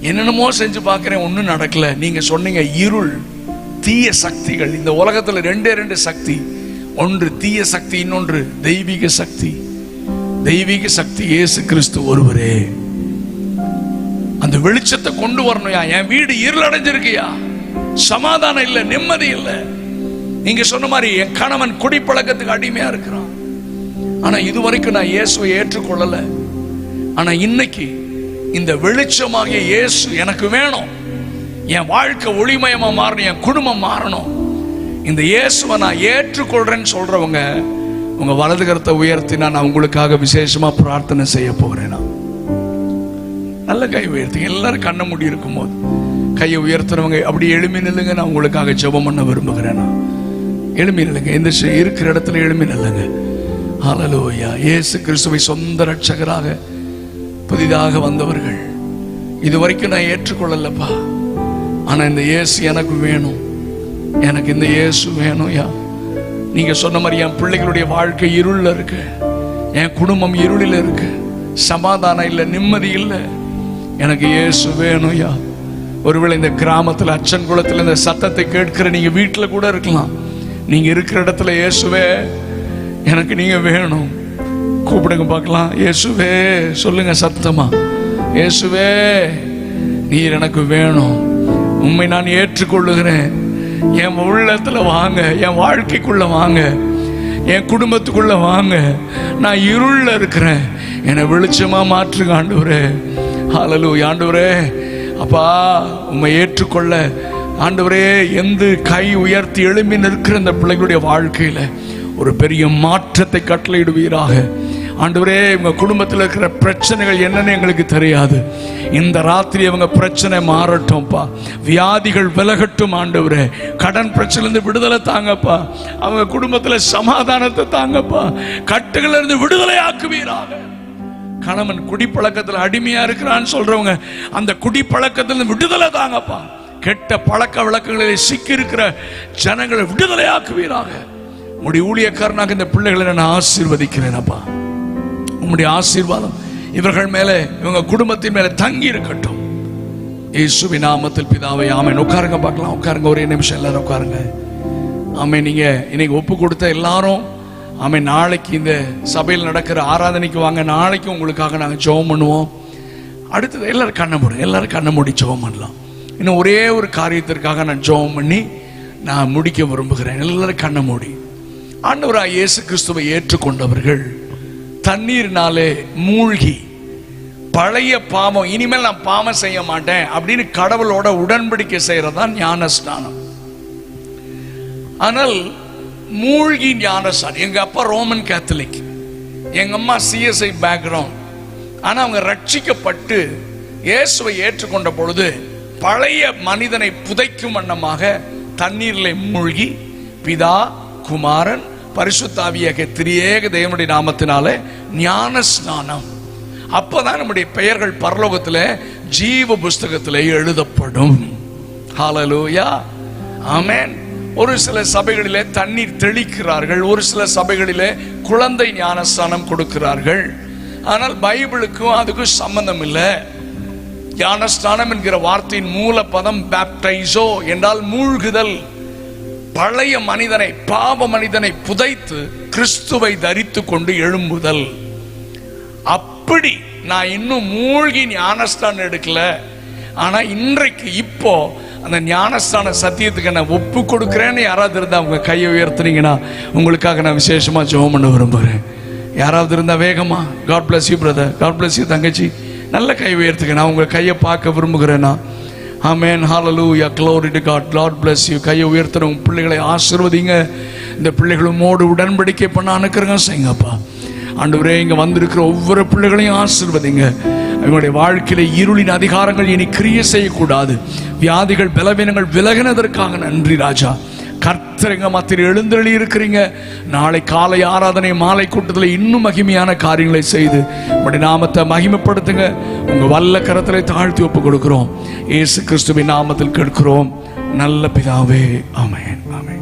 என்னென்னமோ செஞ்சு பார்க்கிறேன் ஒன்றும் நடக்கல. நீங்க சொன்னீங்க இருள், தீய சக்திகள். இந்த உலகத்துல ரெண்டு சக்தி, ஒன்று தீய சக்தி, இன்னொன்று தெய்வீக சக்தி. தெய்வீக சக்தி இயேசு கிறிஸ்து ஒருவரே. அந்த வெளிச்சத்தை கொண்டு வரணும்யா. என் வீடு இருள் அடைஞ்சிருக்கியா, சமாதானம் இல்லை, நிம்மதி இல்லை. நீங்க சொன்ன மாதிரி என் கணவன் குடிப்பழக்கத்துக்கு அடிமையா இருக்கிறான். ஆனா இதுவரைக்கும் நான் இயேசுவை ஏற்றுக்கொள்ளல. ஆனா இன்னைக்கு இந்த வெளிச்சமாகிய இயேசு எனக்கு வேணும். என் வாழ்க்கை ஒளிமயமா மாறணும், என் குடும்பம் மாறணும். இந்த இயேசுவை நான் ஏற்றுக்கொள்றேன்னு சொல்றவங்க உங்க வலது கரத்தை உயர்த்தி நான் உங்களுக்காக விசேஷமா பிரார்த்தனை செய்ய போறேன். நல்ல கை உயர்த்தி எல்லாரும் கண்ண மூடி இருக்கும் போது கையை உயர்த்துறவங்க அப்படி எழுமி நில்லுங்க. நான் உங்களுக்காக ஜெபம் பண்ண விரும்புகிறேன். எழுமி நில்லுங்க, இந்த இருக்கிற இடத்துல எழுமி நில்லுங்க. ஹல்லேலூயா. இயேசு கிறிஸ்துவை சொந்த ரட்சகராக புதிதாக வந்தவர்கள், இதுவரைக்கும் நான் ஏற்றுக்கொள்ளலப்பா, ஆனா இந்த இயேசு எனக்கு வேணும், எனக்கு இந்த இயேசு வேணும். யா நீங்க சொன்ன மாதிரி என் பிள்ளைகளுடைய வாழ்க்கை இருள்ல இருக்கு, என் குடும்பம் இருளில் இருக்கு, சமாதானம் இல்லை, நிம்மதி இல்லை, எனக்கு இயேசு வேணும். யா ஒருவேளை இந்த கிராமத்தில் அச்சன் குளத்தில் இந்த சத்தத்தை கேட்கிற நீங்க வீட்டுல கூட இருக்கலாம். நீங்க இருக்கிற இடத்துல இயேசுவே எனக்கு நீங்க வேணும், கூப்பிடுங்க பார்க்கலாம். இயேசுவே சொல்லுங்க சத்தமா, இயேசுவே நீர் எனக்கு வேணும், உண்மை நான் ஏற்றுக்கொள்ளுகிறேன், என் உள்ளத்துல வாங்க, என் வாழ்க்கைக்குள்ள வாங்க, என் குடும்பத்துக்குள்ள வாங்க, நான் இருள்ல இருக்கிறேன், என்னை வெளிச்சமா மாற்றுங்க ஆண்டவரே. ஹல்லேலூயா. ஆண்டவரே அப்பா உம்மை ஏற்றுக்கொள்ள ஆண்டவரே எந்த கை உயர்த்தி எழும்பி நிற்கிற இந்த பிள்ளைகளுடைய வாழ்க்கையில ஒரு பெரிய மாற்றத்தை கட்டளையிடுவீராக. ஆண்டவரே உங்க குடும்பத்தில் இருக்கிற பிரச்சனைகள் என்னன்னு எங்களுக்கு தெரியாது, இந்த ராத்திரி அவங்க பிரச்சனை மாறட்டும்பா, வியாதிகள் விலகட்டும் ஆண்டவரே, கடன் பிரச்சனையிலிருந்து விடுதலை தாங்கப்பா, அவங்க குடும்பத்துல சமாதானத்தை தாங்கப்பா, கட்டுகள் இருந்து விடுதலை ஆக்குவீராக. கணவன் குடிப்பழக்கத்தில் அடிமையா இருக்கிறான்னு சொல்றவங்க அந்த குடிப்பழக்கத்தில் விடுதலை தாங்கப்பா, கெட்ட பழக்க வழக்கங்களில் சிக்கி இருக்கிற ஜனங்களை விடுதலை ஆக்குவீராக. உம்முடைய ஊழியக்காரனாக இந்த பிள்ளைகளை நான் ஆசீர்வதிக்கிறேன் அப்பா. உம்முடைய ஆசீர்வாதம் இவர்கள் மேலே, இவங்க குடும்பத்தின் மேலே தங்கி இருக்கட்டும், இயேசுவின் நாமத்தில் பிதாவே ஆமென். உட்காருங்க பார்க்கலாம், உட்காருங்க, ஒரே நிமிஷம் எல்லாரும் உட்காருங்க. ஆமென். நீங்க இன்னைக்கு ஒப்பு கொடுத்த எல்லாரும் ஆமென். நாளைக்கு இந்த சபையில் நடக்கிற ஆராதனைக்கு வாங்க, நாளைக்கு உங்களுக்காக நாங்கள் ஜெபம் பண்ணுவோம். அடுத்தது எல்லாரும் கண்ண மூடுங்க, எல்லாரும் கண்ண மூடி ஜெபம் பண்ணலாம். இன்னும் ஒரே ஒரு காரியத்திற்காக நான் ஜெபம் பண்ணி நான் முடிக்க விரும்புகிறேன். எல்லாரும் கண்ண மூடி. ஆண்டவராகிய இயேசு கிறிஸ்துவை ஏற்றுக்கொண்டவர்கள் தண்ணீர்னாலே மூழ்கி பழைய பாவம், இனிமேல் நான் பாவம் செய்ய மாட்டேன் அப்படின்னு கடவுளோட உடன்படிக்கை செய்யறதான் ஞான ஸ்நானம். ஆனால் மூழ்கி ஞானஸ்நானம், எங்க அப்பா ரோமன் கேத்தலிக், எங்க அம்மா சிஎஸ்ஐ பேக்ரவுண்ட், ஆனா அவங்க ரட்சிக்கப்பட்டு இயேசுவை ஏற்றுக்கொண்ட பொழுது பழைய மனிதனை புதைக்கும் வண்ணமாக தண்ணீரில் மூழ்கி பிதா குமாரன் பரிசுத்த ஆவியாகிய திரியேக தேவனுடைய நாமத்தினாலே ஞான ஸ்நானம். அப்பதான் நம்முடைய பெயர்கள் பரலோகத்திலே ஜீவ புஸ்தகத்திலே எழுதப்படும். ஹல்லேலூயா. ஆமென். ஒரு சில சபைகளிலே தண்ணீர் தெளிக்கிறார்கள், ஒரு சில சபைகளிலே குழந்தை ஞானஸ்நானம் கொடுக்கிறார்கள். ஆனால் பைபிளுக்கும் அதுக்கும் சம்பந்தம் இல்லை. ஞானஸ்நானம் என்கிற வார்த்தையின் மூல பதம் பேப்டைசோ என்றால் மூழ்குதல். பழைய மனிதனை, பாவ மனிதனை புதைத்து கிறிஸ்துவை தரித்து கொண்டு எழும்புதல். அப்படி நான் இன்னும் மூழ்கி ஞானஸ்தானம் எடுக்கல, ஆனா இன்றைக்கு இப்போ அந்த ஞானஸ்தான சத்தியத்துக்கு நான் ஒப்பு கொடுக்கிறேன்னு யாராவது இருந்தா அவங்க கையை உயர்த்துனீங்கன்னா உங்களுக்காக நான் விசேஷமா ஜெபம் பண்ண விரும்புகிறேன். யாராவது இருந்தா வேகமா. God bless you brother, God bless you தங்கச்சி, நல்ல கை உயர்த்துக்க, நான் உங்க கையை பார்க்க விரும்புகிறேன்னா. ஆமென். ஹல்லேலூயா. glory to God. God bless you. கையை உயர்த்துற உங்க பிள்ளைகளை ஆசீர்வதிங்க. இந்த பிள்ளைகளோடு உடன்படிக்கை பண்ண அனுக்கிரகம் செய்யுங்கப்பா. ஆண்டவரே இங்க வந்திருக்கிற ஒவ்வொரு பிள்ளைகளையும் ஆசீர்வதிங்க. அவங்களுடைய வாழ்க்கையில இருளின் அதிகாரங்கள் இனி கிரியை செய்யக்கூடாது. வியாதிகள் பலவீனங்கள் விலகினதற்காக நன்றி ராஜா. கர்த்தருங்க மத்தியில் எழுந்தருளி இருக்கிறீங்க. நாளை காலை ஆராதனை மாலை கூட்டத்தில் இன்னும் மகிமையான காரியங்களை செய்து உங்களுடைய நாமத்தை மகிமைப்படுத்துங்க. உங்க வல்ல கரத்திலே தாழ்த்தி ஒப்பு கொடுக்கிறோம். இயேசு கிறிஸ்துவின் நாமத்தில் கேட்கிறோம் நல்ல பிதாவே. ஆமென். ஆமென்.